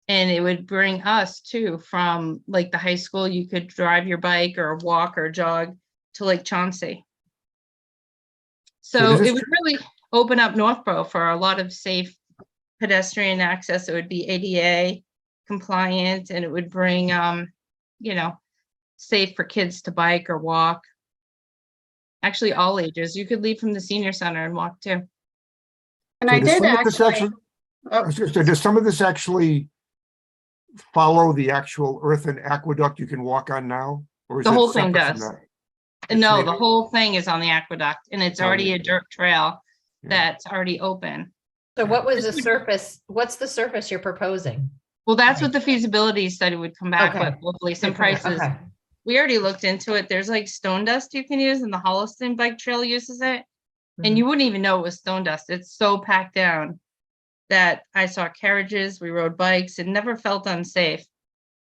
And it would bring us too, from like the high school, you could drive your bike or walk or jog to Lake Chauncey. So So does this- it would really open up Northborough for a lot of safe pedestrian access. It would be ADA compliant, and it would bring, you know, safe for kids to bike or walk. Actually, all ages. You could leave from the senior center and walk too. And So I does did some of this actually, I was gonna say, does some of this actually follow the actual earthen aqueduct you can walk on now? Or is The it whole thing separate from does. that? It's No, made- the whole thing is on the aqueduct, and it's On already the- a dirt trail Yeah. that's already open. So what was the surface, what's the surface you're proposing? Well, that's what the feasibility study would come back Okay. with, hopefully some Okay. prices. We already looked into it. There's like stone dust you can use, and the Holliston Bike Trail uses it. And you wouldn't even know it was stone dust. It's so packed down that I saw carriages, we rode bikes, and never felt unsafe.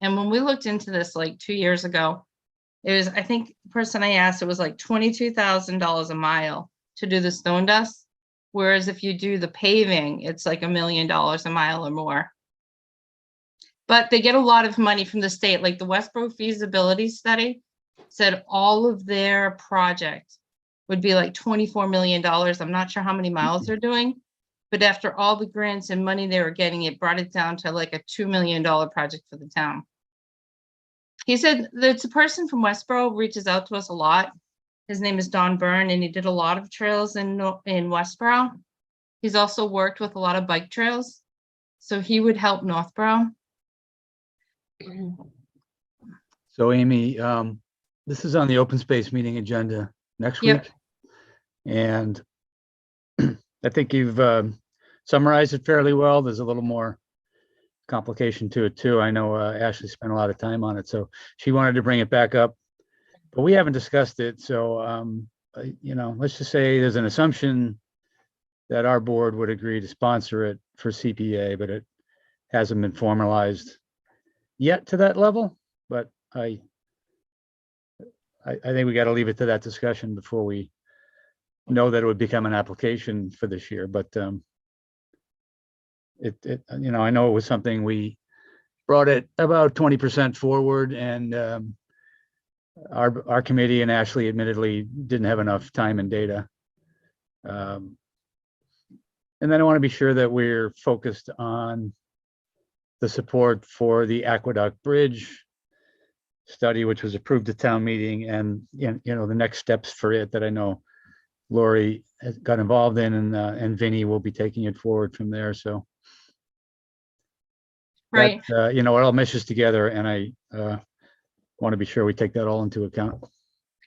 And when we looked into this like 2 years ago, it was, I think the person I asked, it was like $22,000 a mile to do the stone dust. Whereas if you do the paving, it's like $1 million a mile or more. But they get a lot of money from the state, like the Westboro feasibility study said all of their project would be like $24 million. I'm not sure how many miles they're doing, but after all the grants and money they were getting, it brought it down to like a $2 million project for the town. He said that a person from Westboro reaches out to us a lot. His name is Don Byrne, and he did a lot of trails in Westboro. He's also worked with a lot of bike trails, so he would help Northborough. So Amy, this is on the open space meeting agenda next Yep. week. And I think you've summarized it fairly well. There's a little more complication to it too. I know Ashley spent a lot of time on it, so she wanted to bring it back up, but we haven't discussed it. So, you know, let's just say there's an assumption that our board would agree to sponsor it for CPA, but it hasn't been formalized yet to that level. But I think we got to leave it to that discussion before we know that it would become an application for this year. But you know, I know it was something we brought it about 20% forward, and our committee and Ashley admittedly didn't have enough time and data. And then I want to be sure that we're focused on the support for the Aqueduct Bridge study, which was approved at town meeting, and you know, the next steps for it that I know Lori has got involved in, and Vinny will be taking it forward from there. So Right. that, you know, it all meshes together, and I want to be sure we take that all into account.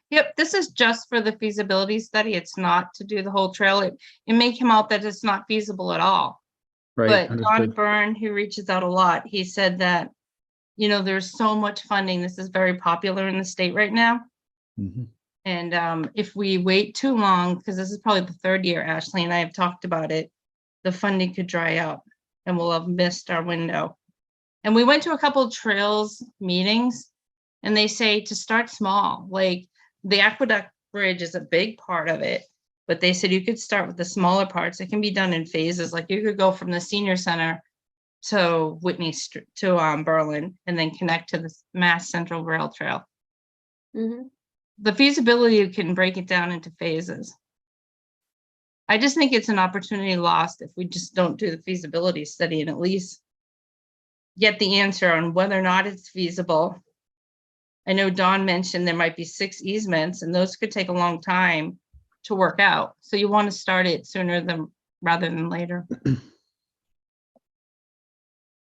Yep, this is just for the feasibility study. It's not to do the whole trail. It may come out that it's not feasible at all. Right. But Don Understood. Byrne, who reaches out a lot, he said that, you know, there's so much funding. This is very popular in the state right now. Mhm. And if we wait too long, because this is probably the third year Ashley and I have talked about it, the funding could dry up and we'll have missed our window. And we went to a couple of trails meetings, and they say to start small, like the Aqueduct Bridge is a big part of it, but they said you could start with the smaller parts. It can be done in phases. Like you could go from the senior center to Whitney Street to Berlin, and then connect to the Mass Central Rail Trail. The feasibility can break it down into phases. I just think it's an opportunity lost if we just don't do the feasibility study and at least get the answer on whether or not it's feasible. I know Don mentioned there might be 6 easements, and those could take a long time to work out. So you want to start it sooner rather than later.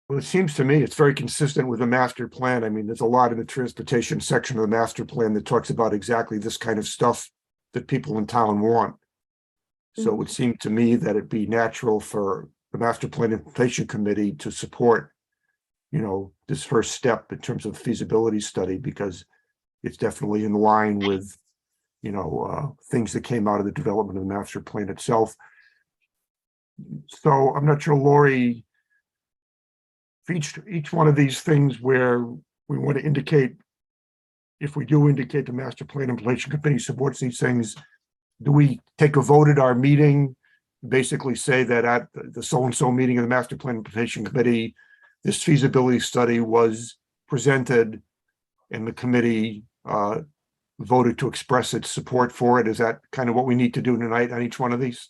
Well, it seems to me it's very consistent with the master plan. I mean, there's a lot in the transportation section of the master plan that talks about exactly this kind of stuff that people in town want. So it would seem to me that it'd be natural for the master plan implementation committee to support, you know, this first step in terms of feasibility study, because it's definitely in line with things that came out of the development of the master plan itself. So I'm not sure, Lori, for each one of these things where we want to indicate, if we do indicate the master plan implementation committee supports these things, do we take a vote at our meeting? Basically say that at the so-and-so meeting of the master plan implementation committee, this feasibility study was presented and the committee voted to express its support for it. Is that kind of what we need to do tonight on each one of these?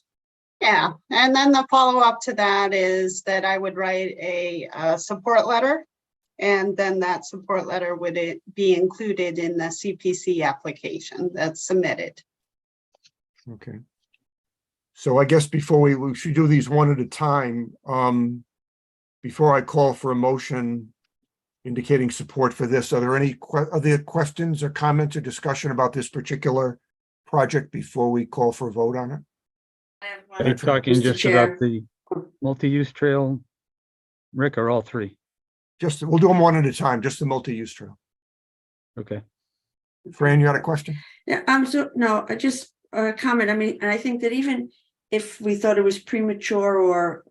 Yeah, and then the follow-up to that is that I would write a support letter. And then that support letter would be included in the CPC application that's submitted. Okay. So I guess before we should do these one at a time, before I call for a motion indicating support for this, are there any other questions or comments or discussion about this particular project before we call for a vote on it? Are you talking Mr. just Chair. about the multi-use trail, Rick, or all three? We'll do them one at a time, just the multi-use trail. Okay. Fran, you had a question? Yeah, I just comment. I mean, and I think that even if we thought it was premature, or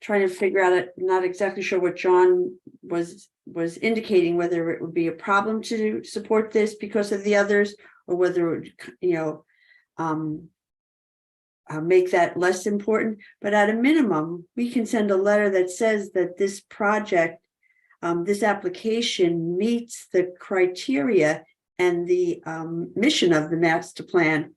trying to figure out it, not exactly sure what John was indicating, whether it would be a problem to support this because of the others, or whether it would, make that less important. But at a minimum, we can send a letter that says that this project, this application meets the criteria and the mission of the master plan,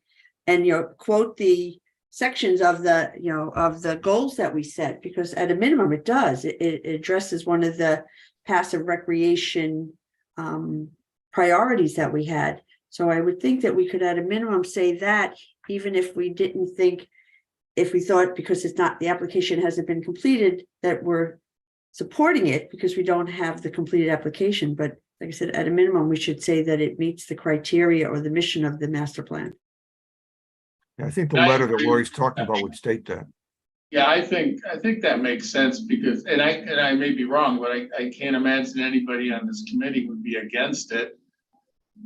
and quote the sections of the goals that we set, because at a minimum it does. It addresses one of the passive recreation priorities that we had. So I would think that we could at a minimum say that, even if we didn't think, if we thought because it's not, the application hasn't been completed, that we're supporting it because we don't have the completed application. But like I said, at a minimum, we should say that it meets the criteria or the mission of the master plan. Yeah, I think the letter that Lori's talking about would state that. Yeah, I think that makes sense because, and I may be wrong, but I can't imagine anybody on this committee would be against it,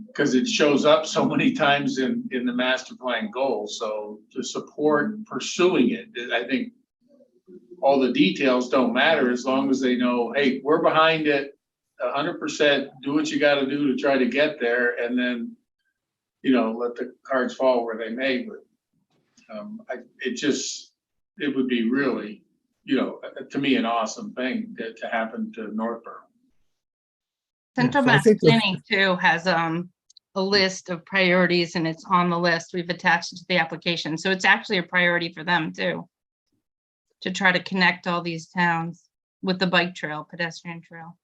because it shows up so many times in the master plan goals. So to support pursuing it, I think all the details don't matter as long as they know, hey, we're behind it 100%, do what you got to do to try to get there, and then, let the cards fall where they may. But it would be really, to me, an awesome thing to happen to Northborough. Central so I Mass think that- Planning too has a list of priorities, and it's on the list. We've attached it to the application. So it's actually a priority for them too, to try to connect all these towns with the bike trail, pedestrian trail.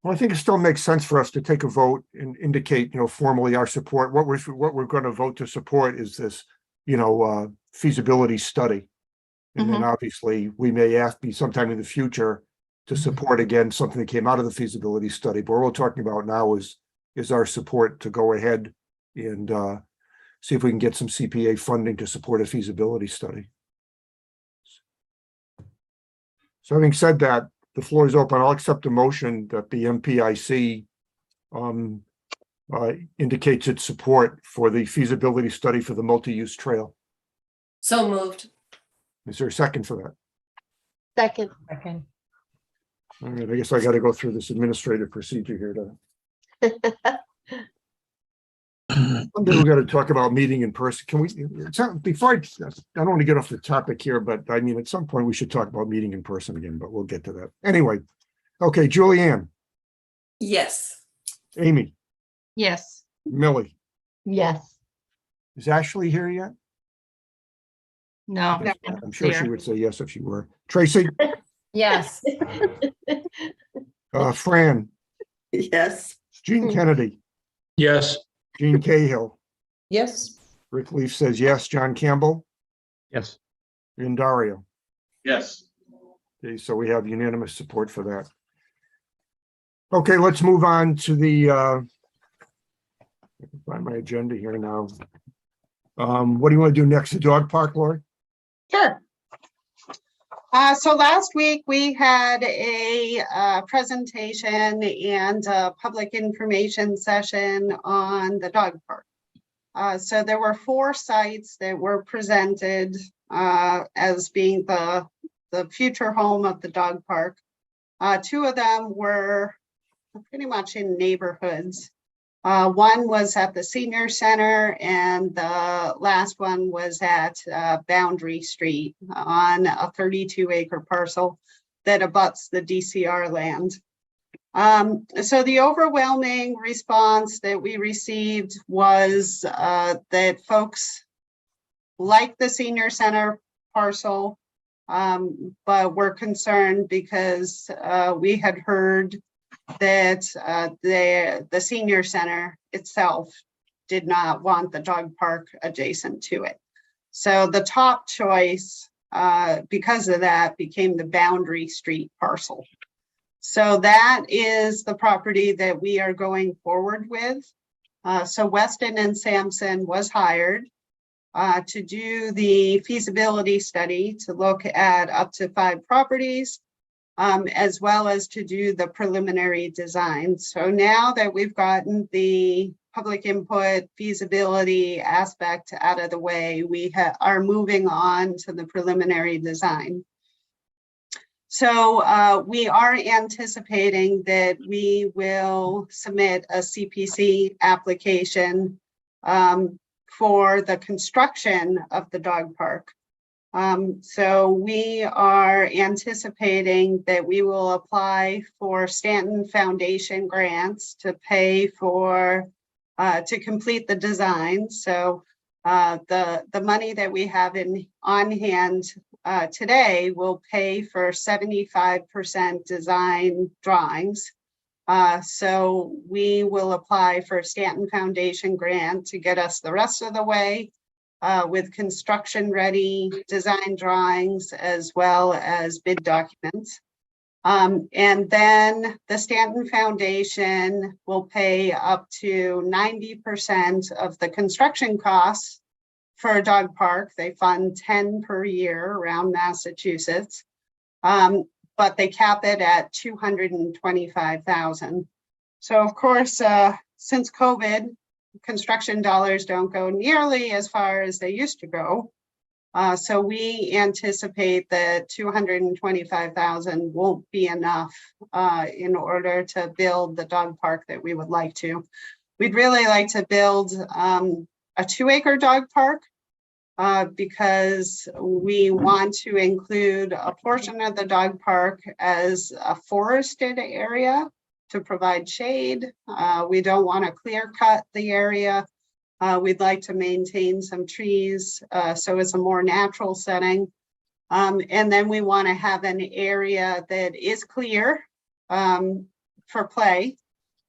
Well, I think it still makes sense for us to take a vote and indicate, formally our support. What we're going to vote to support is this, feasibility study. And then obviously we may be sometime in the future to support again something that came out of the feasibility study. But what we're talking about now is our support to go ahead and see if we can get some CPA funding to support a feasibility study. So having said that, the floor is open. I'll accept a motion that the MPIC indicates its support for the feasibility study for the multi-use trail. So moved. Is there a second for that? Second. All right, I guess I got to go through this administrative procedure here to. Someday we got to talk about meeting in person. Can we, before I don't want to get off the topic here, but I mean, at some point we should talk about meeting in person again, but we'll get to that. Anyway, okay, Julianne, Yes. Amy, Yes. Millie, Yes. is Ashley here yet? No. I'm sure she would say yes if she were. Tracy, Yes. Fran, Yes. Gene Kennedy, Yes. Gene Cahill, Yes. Rick Leaf says yes, John Campbell, Yes. and Dario. Yes. Okay, so we have unanimous support for that. Okay, let's move on to the I can find my agenda here now. What do you want to do next? The dog park, Lori? Sure. So last week we had a presentation and a public information session on the dog park. So there were 4 sites that were presented as being the future home of the dog park. 2 of them were pretty much in neighborhoods. One was at the senior center, and the last one was at Boundary Street on a 32-acre parcel that abuts the DCR land. So the overwhelming response that we received was that folks like the senior center parcel, but were concerned because we had heard that the senior center itself did not want the dog park adjacent to it. So the top choice, because of that, became the Boundary Street parcel. So that is the property that we are going forward with. So Weston and Sampson was hired to do the feasibility study to look at up to 5 properties, as well as to do the preliminary design. So now that we've gotten the public input feasibility aspect out of the way, we are moving on to the preliminary design. So we are anticipating that we will submit a CPC application for the construction of the dog park. So we are anticipating that we will apply for Stanton Foundation grants to pay for, to complete the design. So the money that we have on hand today will pay for 75% design drawings. So we will apply for Stanton Foundation grant to get us the rest of the way with construction ready design drawings as well as bid documents. And then the Stanton Foundation will pay up to 90% of the construction costs for a dog park. They fund 10 per year around Massachusetts, but they cap it at $225,000. So of course, since COVID, construction dollars don't go nearly as far as they used to go. So we anticipate that $225,000 won't be enough in order to build the dog park that we would like to. We'd really like to build a 2-acre dog park because we want to include a portion of the dog park as a forested area to provide shade. We don't want to clear cut the area. We'd like to maintain some trees so it's a more natural setting. And then we want to have an area that is clear for play.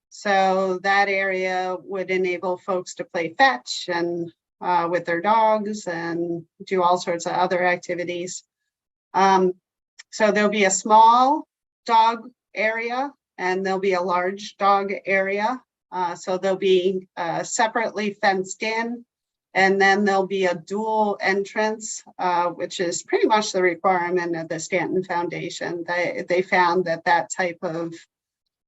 So that area would enable folks to play fetch and with their dogs and do all sorts of other activities. So there'll be a small dog area and there'll be a large dog area. So they'll be separately fenced in, and then there'll be a dual entrance, which is pretty much the requirement of the Stanton Foundation. They found that that type of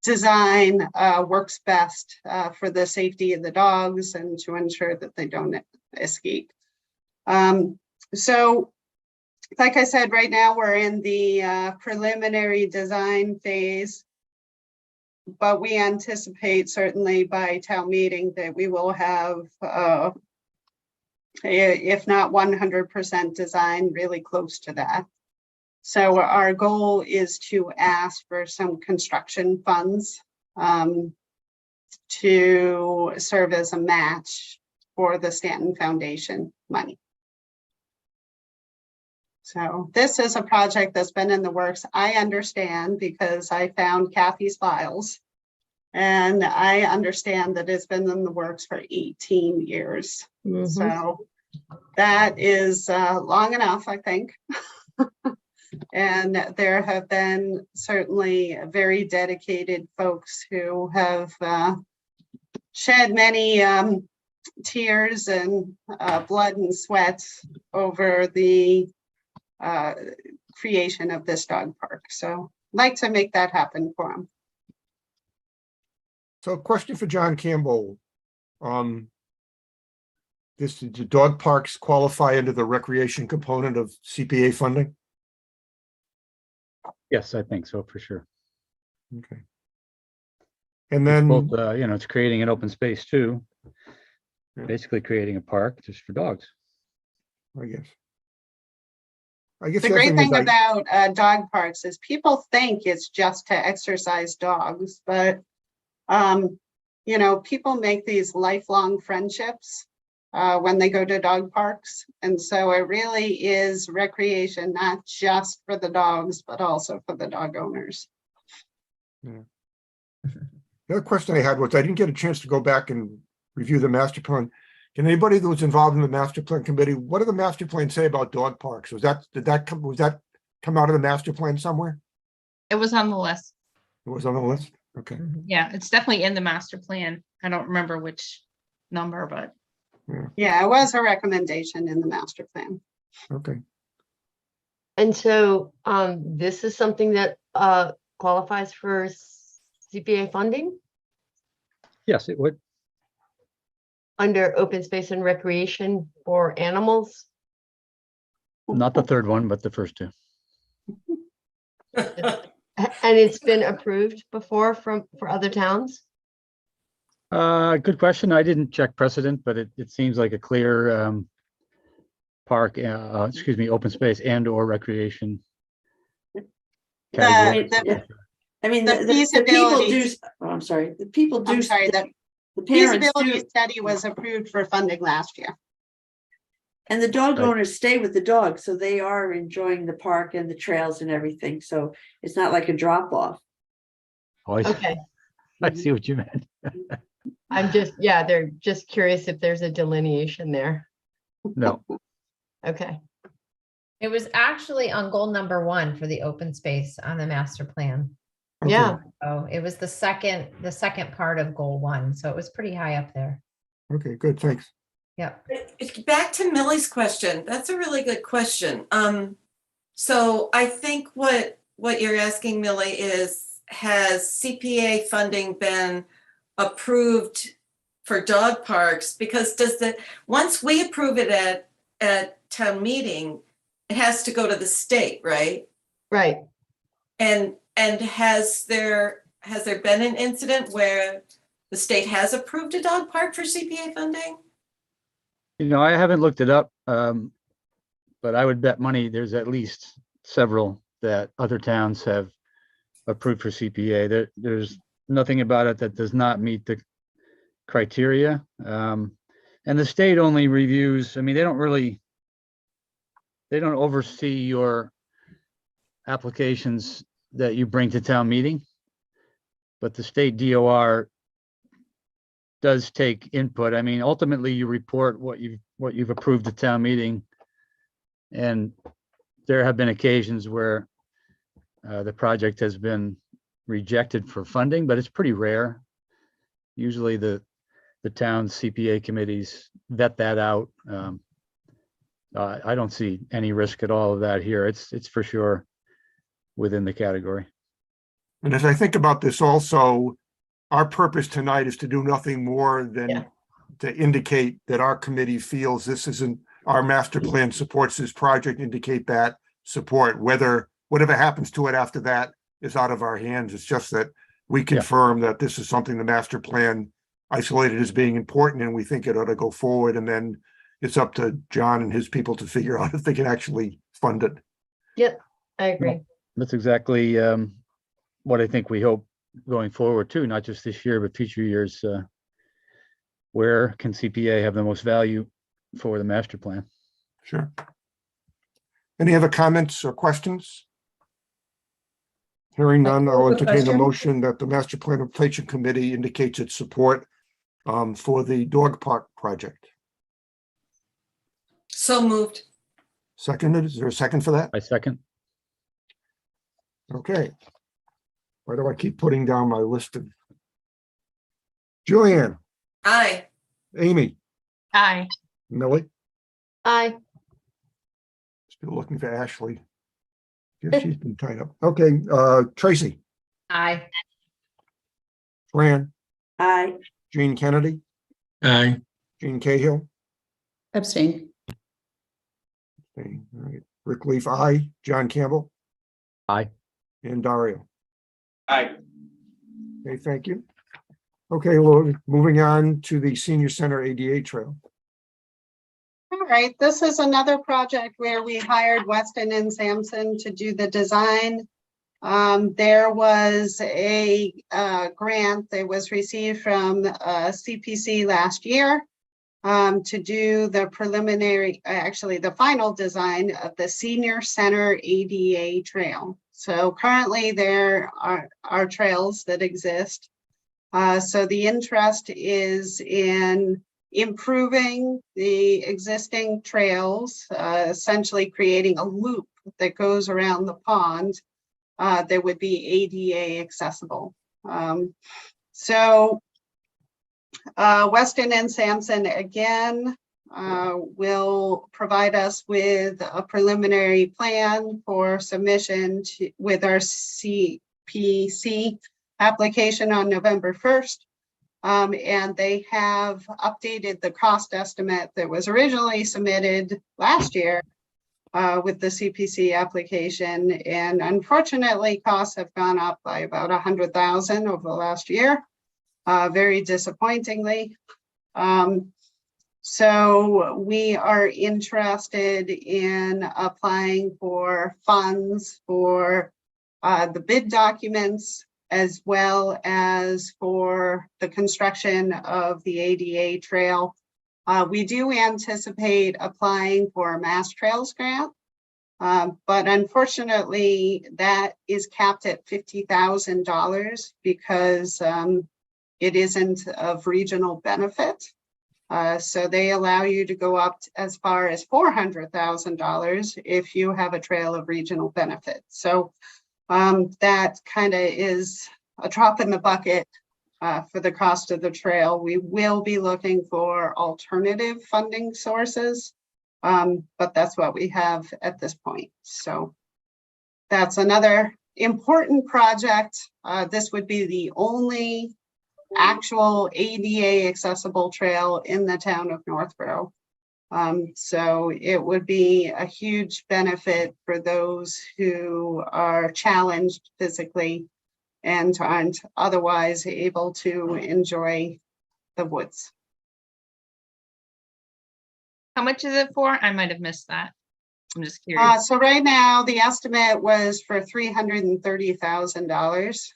design works best for the safety of the dogs and to ensure that they don't escape. So like I said, right now we're in the preliminary design phase, but we anticipate certainly by town meeting that we will have, if not 100% design, really close to that. So our goal is to ask for some construction funds to serve as a match for the Stanton Foundation money. So this is a project that's been in the works. I understand because I found Kathy's files, and I understand that it's been in the works for 18 years. Mhm. So that is long enough, I think. And there have been certainly very dedicated folks who have shed many tears and blood and sweat over the creation of this dog park. So I'd like to make that happen for them. So a question for John Campbell. do dog parks qualify under the recreation component of CPA funding? Yes, I think so, for sure. Okay. And It's then, both, it's creating an open space too. Yeah. Basically creating a park just for dogs. I guess. The the other great thing is thing about dog parks is people think it's just to exercise dogs, but people make these lifelong friendships when they go to dog parks. And so it really is recreation, not just for the dogs, but also for the dog owners. The other question I had was, I didn't get a chance to go back and review the master plan. Can anybody that was involved in the master plan committee, what did the master plan say about dog parks? Was that come out of the master plan somewhere? It was on the list. It was on the list? Okay. Yeah, it's definitely in the master plan. I don't remember which number, but Yeah, it was a recommendation in the master plan. Okay. And so this is something that qualifies for CPA funding Yes, it would. under open space and recreation for animals. Not the third one, but the first two. And it's been approved before for other towns? Good question. I didn't check precedent, but it seems like a clear park, open space and or recreation. category. I mean, The the people do, feasibility- I'm sorry, the people do. I'm sorry, the The parents feasibility do, study was approved for funding last year. and the dog Right. owners stay with the dogs, so they are enjoying the park and the trails and everything, so it's not like a drop off. Oh, I Okay, I see what you meant. they're just curious if there's a delineation there. No, Okay, It was actually on goal number 1 for the open space on the master plan. yeah, So it was the second part of goal 1. So it was pretty high up there. Okay, good, thanks. Yep. Back to Millie's question, that's a really good question. So I think what you're asking, Millie, is has CPA funding been approved for dog parks? Because once we approve it at town meeting, it has to go to the state, right? right. And has there been an incident where the state has approved a dog park for CPA funding? I haven't looked it up, but I would bet money there's at least several that other towns have approved for CPA. There's nothing about it that does not meet the criteria. And the state only reviews, they don't oversee your applications that you bring to town meeting. But the state DOR does take input. Ultimately you report what you've approved at town meeting. And there have been occasions where the project has been rejected for funding, but it's pretty rare. Usually the town's CPA committees vet that out. I don't see any risk at all of that here. It's for sure within the category. And as I think about this also, our purpose tonight is to do nothing more than Yeah. to indicate that our committee feels this isn't, our master plan supports this project, indicate that support, whatever happens to it after that is out of our hands. It's just that we confirm that this is something the master plan isolated as being important and we think it ought to go forward. And then it's up to John and his people to figure out if they can actually fund it. Yep, I agree. That's exactly what I think we hope going forward too, not just this year, but future years. Where can CPA have the most value for the master plan? Sure. Any other comments or questions? Hearing none, I'll Quick entertain a question. motion that the master plan implementation committee indicates its support for the dog park project. So moved. Seconded, is there a second for that? I second. Okay. Why do I keep putting down my list of? Julianne, Aye. Amy, aye. Millie, Aye, still looking for Ashley. Guess she's been tied up. Okay, Tracy, Aye. Fran, Aye, Jean Kennedy, Aye. Jean Cahill, Abstain. Okay, all right. Rick Leaf, aye. John Campbell Aye. and Dario. Aye. Okay, thank you. Okay, well, moving on to the Senior Center ADA Trail. All right, this is another project where we hired Weston and Sampson to do the design. There was a grant that was received from CPC last year to do the preliminary, actually the final design of the Senior Center ADA Trail. So currently there are trails that exist. So the interest is in improving the existing trails, essentially creating a loop that goes around the pond that would be ADA accessible. Weston and Sampson again will provide us with a preliminary plan for submission with our CPC application on November 1st. And they have updated the cost estimate that was originally submitted last year with the CPC application. And unfortunately, costs have gone up by about $100,000 over the last year, very disappointingly. So we are interested in applying for funds for the bid documents, as well as for the construction of the ADA trail. We do anticipate applying for a Mass Trails grant, but unfortunately that is capped at $50,000 because it isn't of regional benefit. So they allow you to go up as far as $400,000 if you have a trail of regional benefit. So that kind of is a drop in the bucket for the cost of the trail. We will be looking for alternative funding sources, but that's what we have at this point. So that's another important project. This would be the only actual ADA accessible trail in the town of Northborough. So it would be a huge benefit for those who are challenged physically and aren't otherwise able to enjoy the woods. How much is it for? I might have missed that. I'm just curious. So right now the estimate was for $330,000.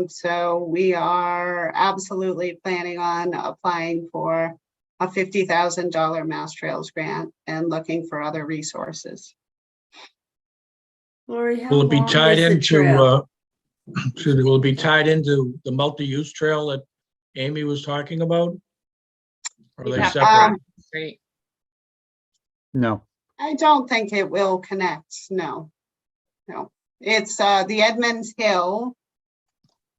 So we are absolutely planning on applying for a $50,000 Mass Trails grant and looking for other resources. Lori, how Will it be long tied is the trail? into, will it be tied into the multi-use trail that Amy was talking about? Or are they Yeah. separate? Great. No. I don't think it will connect. No. It's the Edmonds Hill,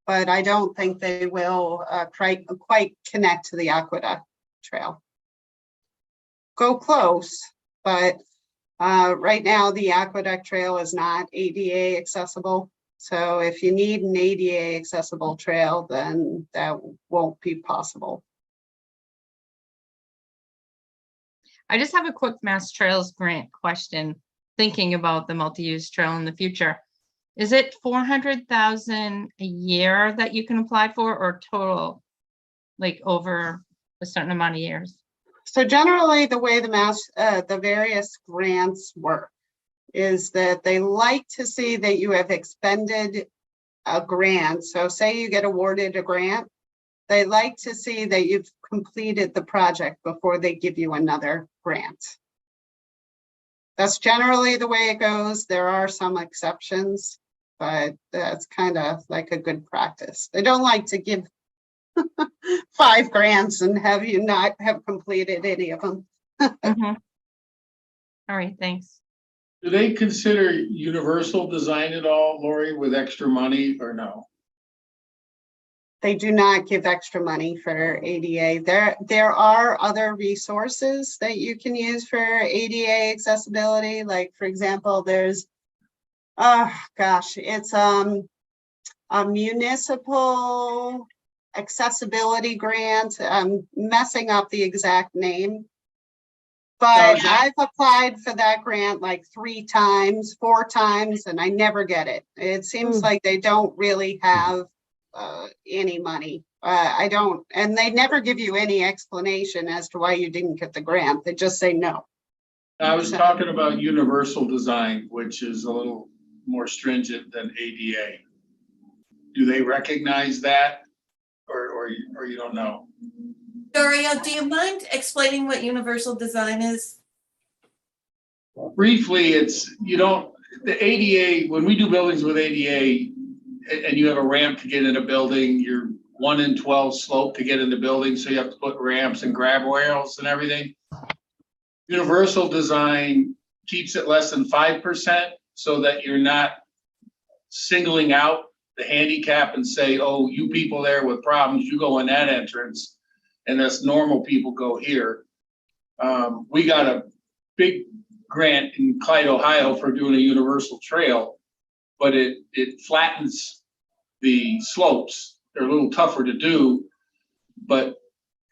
but I don't think they will quite connect to the Aqueduct Trail. Go close, but right now the Aqueduct Trail is not ADA accessible. So if you need an ADA accessible trail, then that won't be possible. I just have a quick Mass Trails grant question, thinking about the multi-use trail in the future. Is it 400,000 a year that you can apply for, or total, like over a certain amount of years? So generally the way the various grants work is that they like to see that you have expended a grant. So say you get awarded a grant, they like to see that you've completed the project before they give you another grant. That's generally the way it goes. There are some exceptions, but that's kind of like a good practice. They don't like to give 5 grants and have you not have completed any of them. Mhm. All right, thanks. Do they consider universal design at all, Lori, with extra money or no? They do not give extra money for ADA. There are other resources that you can use for ADA accessibility. Like, for example, there's, it's a municipal accessibility grant. I'm messing up the exact name, But is that- I've applied for that grant like 3 times, 4 times, and I never get it. It seems like they don't really have any money. I don't, and they never give you any explanation as to why you didn't get the grant. They just say no. I was talking about universal design, which is a little more stringent than ADA. Do they recognize that? Or you don't know? Dario, do you mind explaining what universal design is? Briefly, the ADA, when we do buildings with ADA, and you have a ramp to get in a building, you're 1 in 12 slope to get in the building, so you have to put ramps and grab rails and everything. Universal design keeps it less than 5% so that you're not singling out the handicap and say, oh, you people there with problems, you go in that entrance, and us normal people go here. We got a big grant in Clyde, Ohio for doing a universal trail, but it flattens the slopes. They're a little tougher to do, but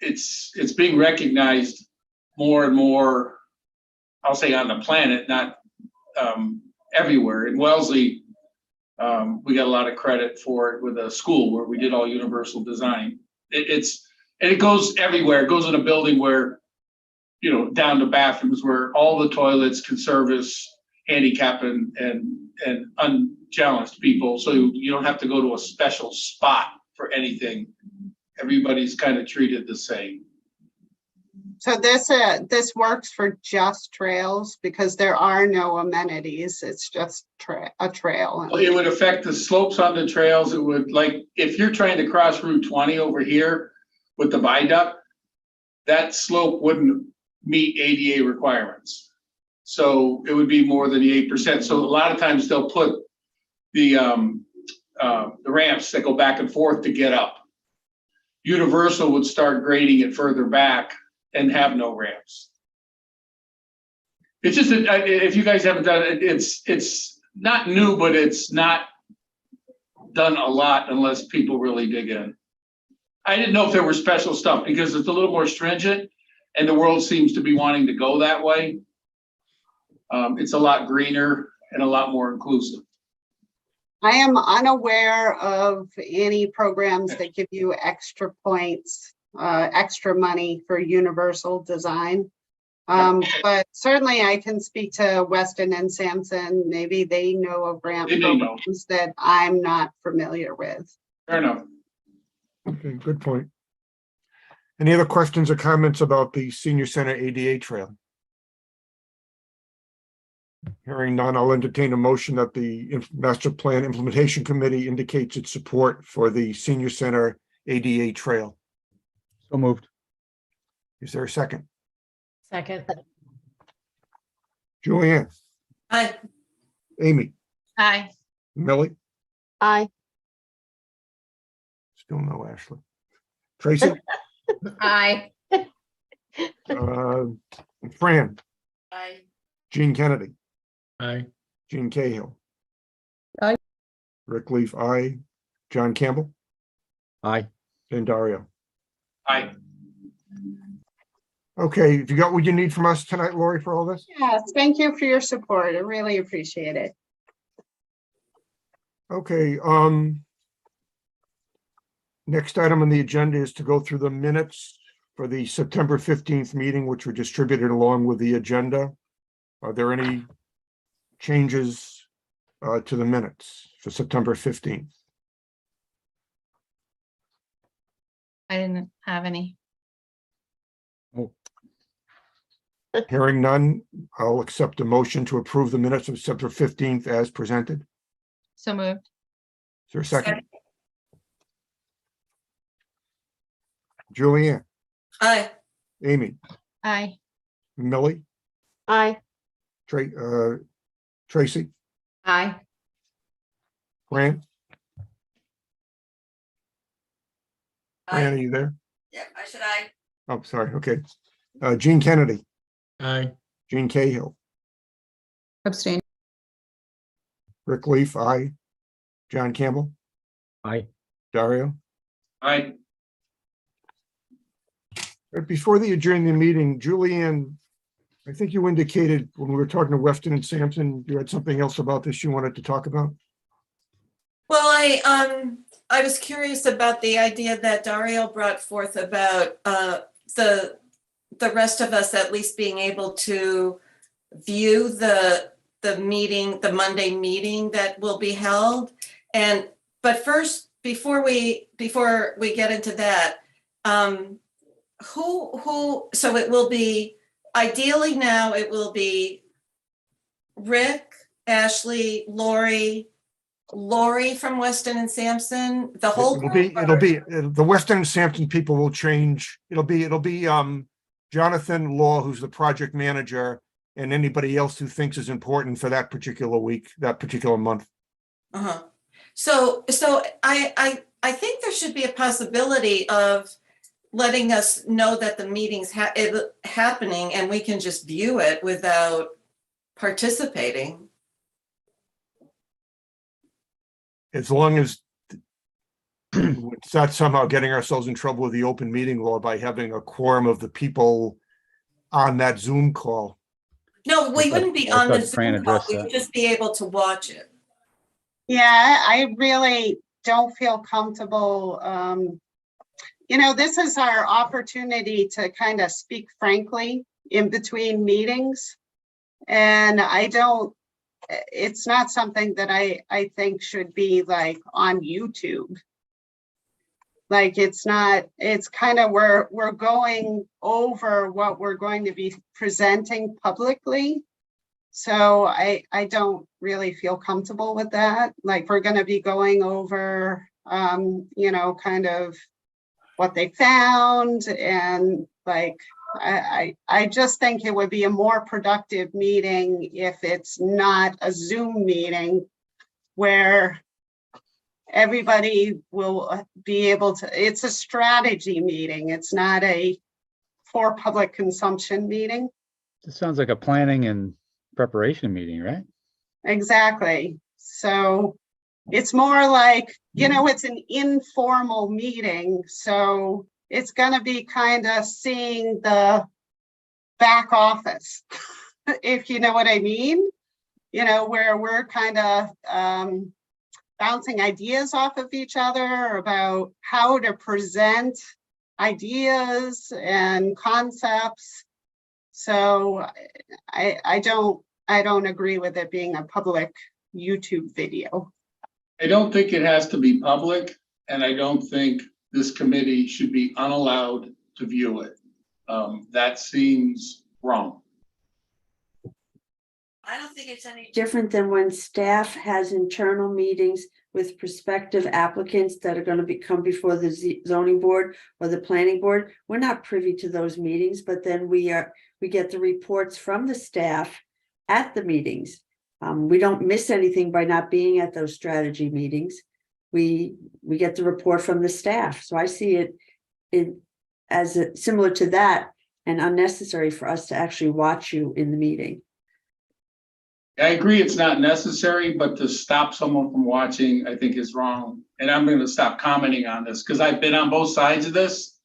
it's being recognized more and more, I'll say on the planet, not everywhere. In Wellesley, we got a lot of credit for it with a school where we did all universal design. And it goes everywhere. It goes in a building where, down to bathrooms where all the toilets can service handicap and unchallenged people. So you don't have to go to a special spot for anything. Everybody's kind of treated the same. So this works for just trails because there are no amenities. It's just a trail. It would affect the slopes on the trails. It would, like, if you're trying to cross Route 20 over here with the viaduct, that slope wouldn't meet ADA requirements. So it would be more than the 8%. So a lot of times they'll put the ramps that go back and forth to get up. Universal would start grading it further back and have no ramps. It's just that if you guys haven't done it, it's not new, but it's not done a lot unless people really dig in. I didn't know if there were special stuff because it's a little more stringent and the world seems to be wanting to go that way. It's a lot greener and a lot more inclusive. I am unaware of any programs that give you extra points, extra money for universal design. But certainly I can speak to Weston and Sampson. Maybe they know of grant programs that I'm not familiar with. Fair enough. Okay, good point. Any other questions or comments about the Senior Center ADA Trail? Hearing none, I'll entertain a motion that the Master Plan Implementation Committee indicates its support for the Senior Center ADA Trail. So moved. Is there a second? Second. Julianne, Aye. Amy, Aye. Millie, Aye. still no Ashley. Tracy, Aye. Fran, Aye. Gene Kennedy, Aye. Gene Cahill. Aye. Rick Leaf, aye. John Campbell Aye. and Dario. Aye. Okay, have you got what you need from us tonight, Lori, for all this? Yes, thank you for your support. I really appreciate it. Okay, next item on the agenda is to go through the minutes for the September 15th meeting, which were distributed along with the agenda. Are there any changes to the minutes for September 15th? I didn't have any. Hearing none, I'll accept a motion to approve the minutes of September 15th as presented. So moved. Is there a second? Julianne, Aye. Amy, Aye. Millie, Aye. Tracy, Aye. Fran? Fran, are you there? Yep, I said aye. Oh, sorry, okay. Gene Kennedy, Aye. Gene Cahill, Abstain. Rick Leaf, aye. John Campbell, Aye. Dario. Aye. Before the adjourn the meeting, Julianne I think you indicated when we were talking to Weston and Sampson, you had something else about this you wanted to talk about? Well, I was curious about the idea that Dario brought forth about the rest of us at least being able to view the meeting, the Monday meeting that will be held. But first, before we get into that, so it will be, ideally now it will be Rick, Ashley, Lori from Weston and Sampson, the whole group. The Weston and Sampson people will change. It'll be Jonathan Law, who's the project manager, and anybody else who thinks is important for that particular week, that particular month. Uh-huh. So I think there should be a possibility of letting us know that the meeting's happening and we can just view it without participating. As long as it's not somehow getting ourselves in trouble with the open meeting law by having a quorum of the people on that Zoom call. No, we wouldn't be on the Zoom call. We that. would just be able to watch it. Yeah, I really don't feel comfortable. This is our opportunity to kind of speak frankly in between meetings. And it's not something that I think should be like on YouTube. Like it's kind of, we're going over what we're going to be presenting publicly. So I don't really feel comfortable with that. Like we're going to be going over, kind of what they found, and like, I just think it would be a more productive meeting if it's not a Zoom meeting where everybody will be able to, it's a strategy meeting. It's not for public consumption meeting. This sounds like a planning and preparation meeting, right? Exactly. So it's more like, it's an informal meeting. So it's going to be kind of seeing the back office, if you know what I mean, where we're kind of bouncing ideas off of each other about how to present ideas and concepts. So I don't agree with it being a public YouTube video. I don't think it has to be public, and I don't think this committee should be unallowed to view it. That seems wrong. I don't think it's any different than when staff has internal meetings with prospective applicants that are going to come before the zoning board or the planning board. We're not privy to those meetings, but then we get the reports from the staff at the meetings. We don't miss anything by not being at those strategy meetings. We get the report from the staff. So I see it as similar to that, and unnecessary for us to actually watch you in the meeting. I agree it's not necessary, but to stop someone from watching, I think is wrong. And I'm going to stop commenting on this because I've been on both sides of this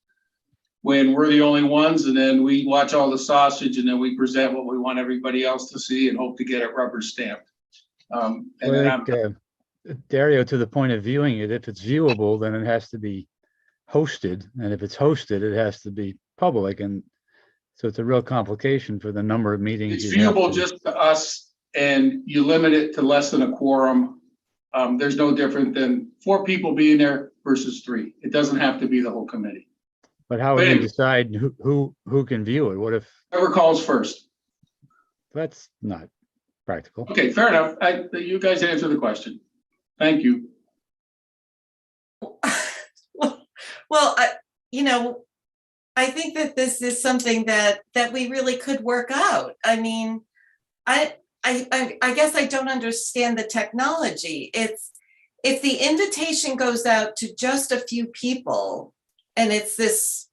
when we're the only ones, and then we watch all the sausage and then we present what we want everybody else to see and hope to get it rubber stamped. Dario, to the point of viewing it, if it's viewable, then it has to be hosted. And if it's hosted, it has to be public. And so it's a real complication for the number of meetings. It's viewable just to us, and you limit it to less than a quorum. There's no different than 4 people being there versus 3. It doesn't have to be the whole committee. But how would you decide who can view it? What if? Whoever calls first. That's not practical. Okay, fair enough. You guys answer the question. Thank you. Well, I think that this is something that we really could work out. I mean, I guess I don't understand the technology. If the invitation goes out to just a few people and it's this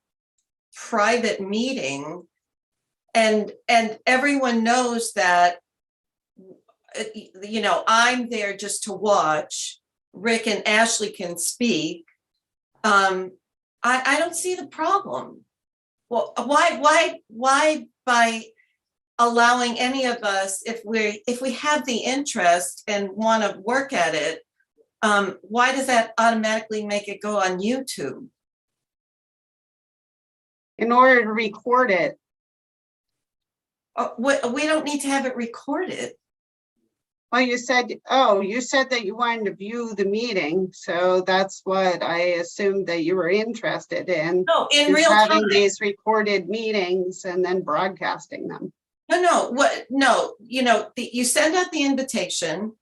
private meeting, and everyone knows that, I'm there just to watch, Rick and Ashley can speak, I don't see the problem. Well, why by allowing any of us, if we have the interest and want to work at it, why does that automatically make it go on YouTube? In order to record it, We don't need to have it recorded. well, you said that you wanted to view the meeting, so that's what I assumed that you were interested in. No, in is real having time. these recorded meetings and then broadcasting them. No, you send out the invitation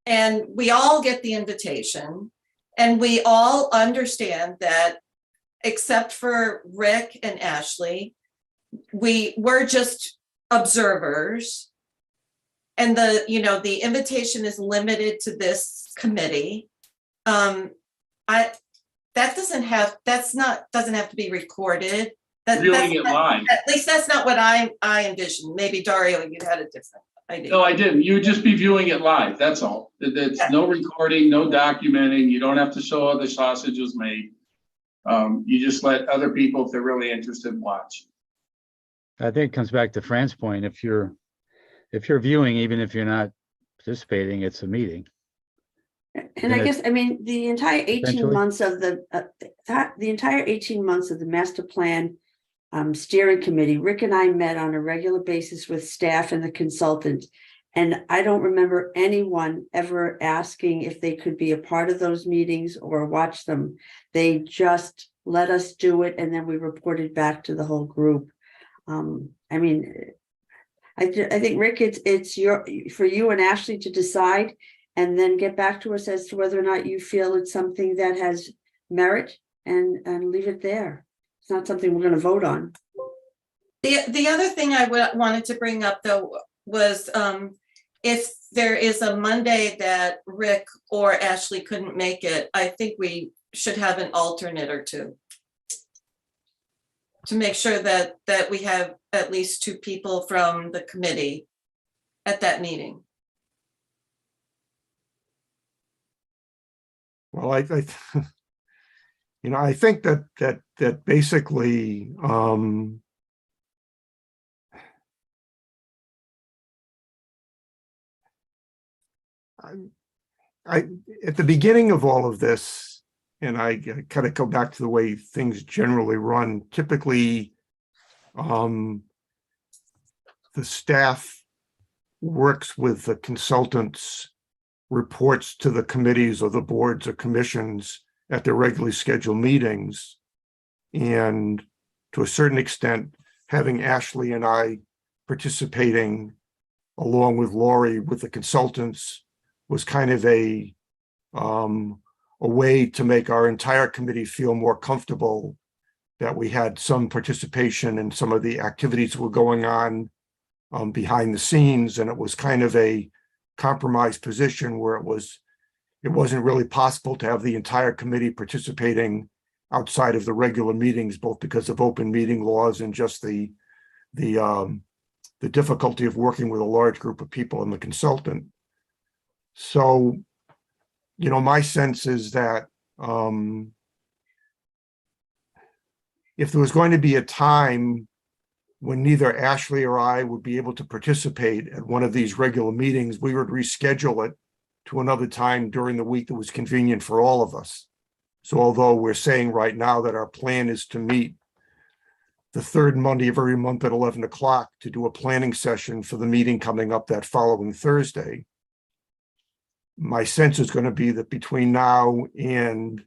and we all get the invitation and we all understand that, except for Rick and Ashley, we're just observers. And the invitation is limited to this committee. Doesn't have to be recorded. Viewing it live. At least that's not what I envisioned. Maybe Dario, you had a different idea. No, I didn't. You would just be viewing it live, that's all. There's no recording, no documenting. You don't have to show how the sausage was made. You just let other people, if they're really interested, watch. I think it comes back to Fran's point. If you're viewing, even if you're not participating, it's a meeting. And I guess, I mean, the entire 18 Potentially. months of the entire 18 months of the master plan steering committee, Rick and I met on a regular basis with staff and the consultant. And I don't remember anyone ever asking if they could be a part of those meetings or watch them. They just let us do it, and then we reported back to the whole group. I mean, I think, Rick, it's for you and Ashley to decide, and then get back to us as to whether or not you feel it's something that has merit, and leave it there. It's not something we're going to vote on. The other thing I wanted to bring up, though, was if there is a Monday that Rick or Ashley couldn't make it, I think we should have an alternate or two to make sure that we have at least two people from the committee at that meeting. Well, I think that basically, at the beginning of all of this, and I kind of go back to the way things generally run, typically, the staff works with the consultants, reports to the committees or the boards or commissions at their regularly scheduled meetings. And to a certain extent, having Ashley and I participating along with Lori with the consultants was kind of a way to make our entire committee feel more comfortable that we had some participation in some of the activities that were going on behind the scenes. And it was kind of a compromise position where it wasn't really possible to have the entire committee participating outside of the regular meetings, both because of open meeting laws and just the difficulty of working with a large group of people and the consultant. So, my sense is that if there was going to be a time when neither Ashley or I would be able to participate at one of these regular meetings, we would reschedule it to another time during the week that was convenient for all of us. So although we're saying right now that our plan is to meet the third Monday of every month at 11 o'clock to do a planning session for the meeting coming up that following Thursday, my sense is going to be that between now and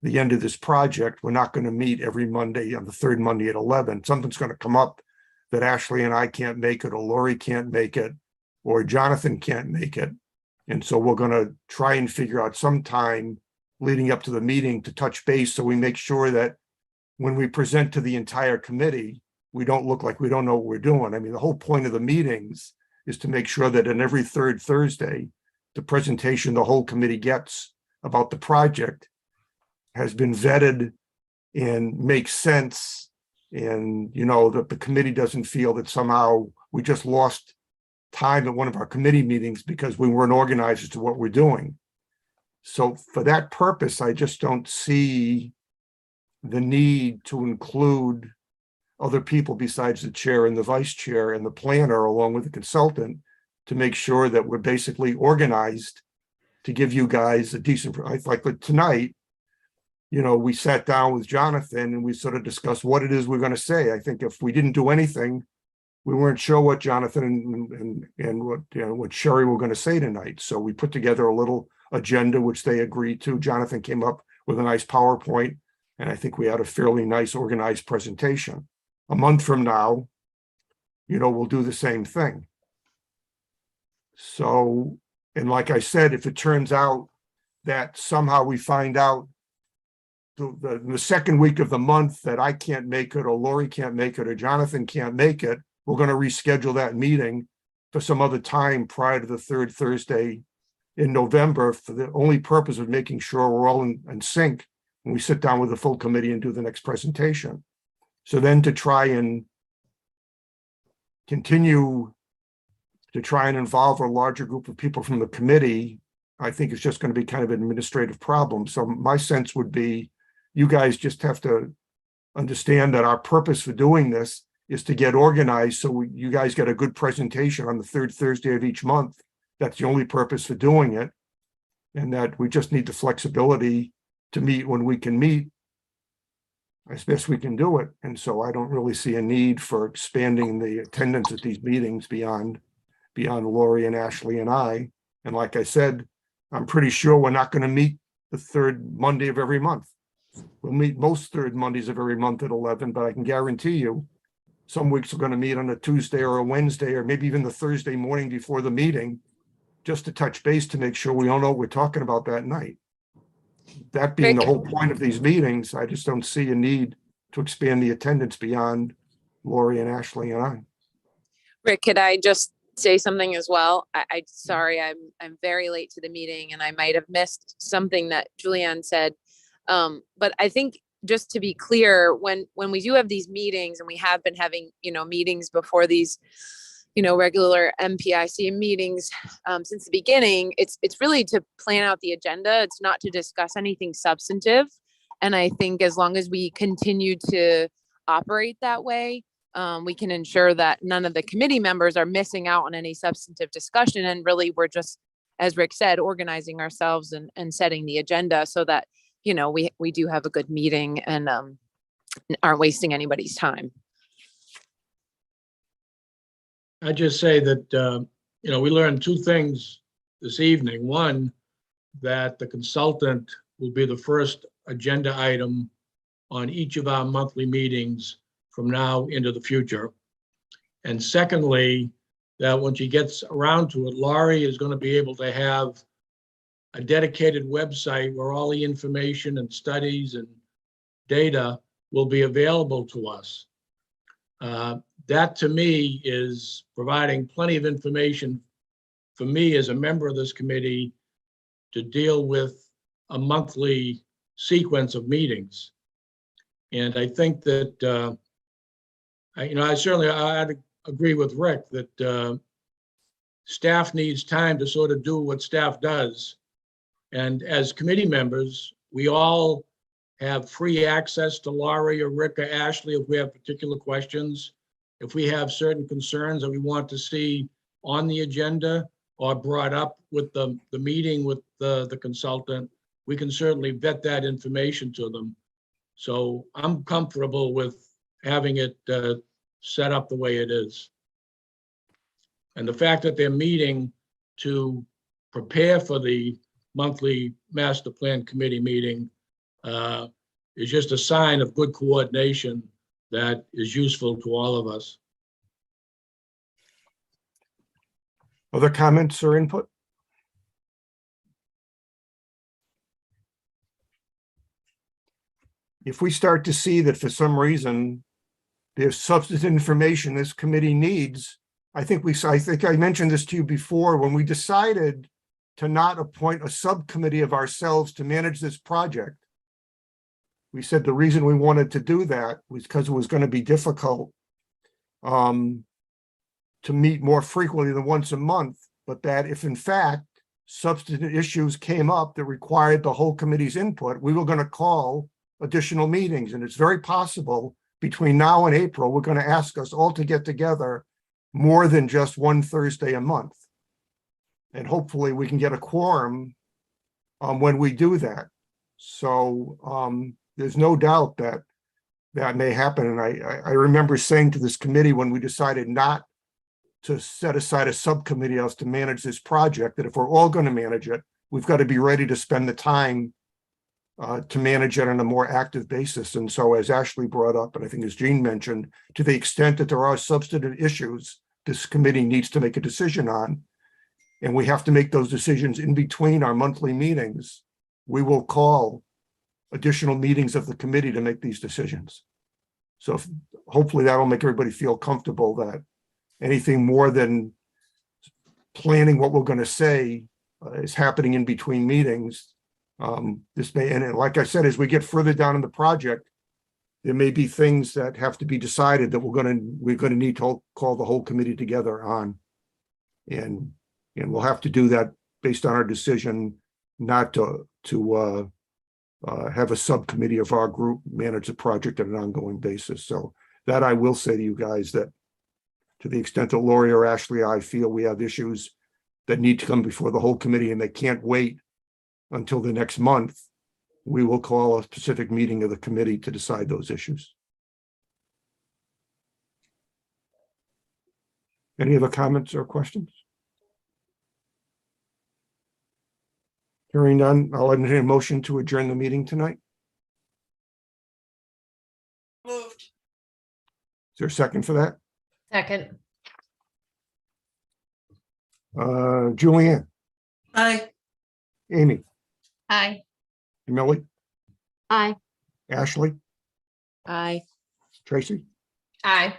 the end of this project, we're not going to meet every Monday on the third Monday at 11. Something's going to come up that Ashley and I can't make it, or Lori can't make it, or Jonathan can't make it. And so we're going to try and figure out some time leading up to the meeting to touch base, so we make sure that when we present to the entire committee, we don't look like we don't know what we're doing. I mean, the whole point of the meetings is to make sure that in every third Thursday, the presentation the whole committee gets about the project has been vetted and makes sense. And, that the committee doesn't feel that somehow we just lost time at one of our committee meetings because we weren't organized as to what we're doing. So for that purpose, I just don't see the need to include other people besides the chair and the vice chair and the planner, along with the consultant, to make sure that we're basically organized to give you guys a decent, like tonight, you know, we sat down with Jonathan and we sort of discussed what it is we're going to say. I think if we didn't do anything, we weren't sure what Jonathan and what, you know, what Sherry were going to say tonight. So we put together a little agenda, which they agreed to. Jonathan came up with a nice PowerPoint, and I think we had a fairly nice organized presentation. A month from now, you know, we'll do the same thing. So, and like I said, if it turns out that somehow we find out the second week of the month that I can't make it, or Lori can't make it, or Jonathan can't make it, we're going to reschedule that meeting for some other time prior to the third Thursday in November, for the only purpose of making sure we're all in sync when we sit down with the full committee and do the next presentation. So then to try and continue to try and involve a larger group of people from the committee, I think it's just going to be kind of an administrative problem. So my sense would be, you guys just have to understand that our purpose for doing this is to get organized so you guys get a good presentation on the third Thursday of each month. That's the only purpose for doing it. And that we just need the flexibility to meet when we can meet as best we can do it. And so I don't really see a need for expanding the attendance at these meetings beyond Lori and Ashley and I. And like I said, I'm pretty sure we're not going to meet the third Monday of every month. We'll meet most third Mondays of every month at 11, but I can guarantee you some weeks we're going to meet on a Tuesday or a Wednesday, or maybe even the Thursday morning before the meeting, just to touch base to make sure we all know what we're talking about that night. That being the whole point of these meetings, I just don't see a need to expand the attendance beyond Lori and Ashley and I. Rick, could I just say something as well? Sorry, I'm very late to the meeting and I might have missed something that Julianne said. But I think just to be clear, when we do have these meetings, and we have been having, you know, meetings before these, you know, regular MPIC meetings since the beginning, it's really to plan out the agenda. It's not to discuss anything substantive. And I think as long as we continue to operate that way, we can ensure that none of the committee members are missing out on any substantive discussion. And really, we're just, as Rick said, organizing ourselves and setting the agenda so that, you know, we do have a good meeting and aren't wasting anybody's time. I just say that, you know, we learned two things this evening. One, that the consultant will be the first agenda item on each of our monthly meetings from now into the future. And secondly, that when she gets around to it, Laurie is going to be able to have a dedicated website where all the information and studies and data will be available to us. That to me is providing plenty of information for me as a member of this committee to deal with a monthly sequence of meetings. And I think that, I'd agree with Rick that staff needs time to sort of do what staff does. And as committee members, we all have free access to Laurie or Rick or Ashley if we have particular questions. If we have certain concerns that we want to see on the agenda or brought up with the meeting with the consultant, we can certainly vet that information to them. So I'm comfortable with having it set up the way it is. And the fact that they're meeting to prepare for the monthly master plan committee meeting is just a sign of good coordination that is useful to all of us. Other comments or input? If we start to see that for some reason there's substantive information this committee needs, I think I mentioned this to you before when we decided to not appoint a subcommittee of ourselves to manage this project. We said the reason we wanted to do that was because it was going to be difficult to meet more frequently than once a month, but that if in fact substantive issues came up that required the whole committee's input, we were going to call additional meetings. And it's very possible between now and April, we're going to ask us all to get together more than just one Thursday a month. And hopefully we can get a quorum when we do that. So there's no doubt that that may happen. And I remember saying to this committee when we decided not to set aside a subcommittee else to manage this project, that if we're all going to manage it, we've got to be ready to spend the time to manage it on a more active basis. And so as Ashley brought up, and I think as Jean mentioned, to the extent that there are substantive issues, this committee needs to make a decision on, and we have to make those decisions in between our monthly meetings, we will call additional meetings of the committee to make these decisions. So hopefully that will make everybody feel comfortable that anything more than planning what we're going to say is happening in between meetings. This may, and like I said, as we get further down in the project, there may be things that have to be decided that we're going to need to call the whole committee together on. And we'll have to do that based on our decision not to have a subcommittee of our group manage the project on an ongoing basis. So that I will say to you guys that to the extent that Lori or Ashley, I feel we have issues that need to come before the whole committee and they can't wait until the next month, we will call a specific meeting of the committee to decide those issues. Any other comments or questions? Hearing none, I'll entertain a motion to adjourn the meeting tonight. Moved. Is there a second for that? Second. Julianne, Aye. Amy, Aye. Millie, Aye. Ashley, Aye. Tracy, Aye.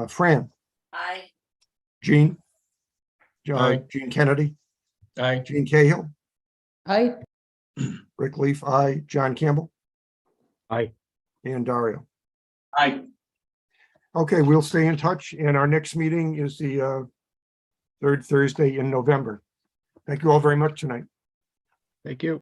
Fran, Aye. Jean, Aye. Jean Kennedy, Aye. Jean Cahill, Aye. Rick Leaf, aye, John Campbell, Aye. and Dario. Aye. Okay, we'll stay in touch, and our next meeting is the third Thursday in November. Thank you all very much tonight. Thank you.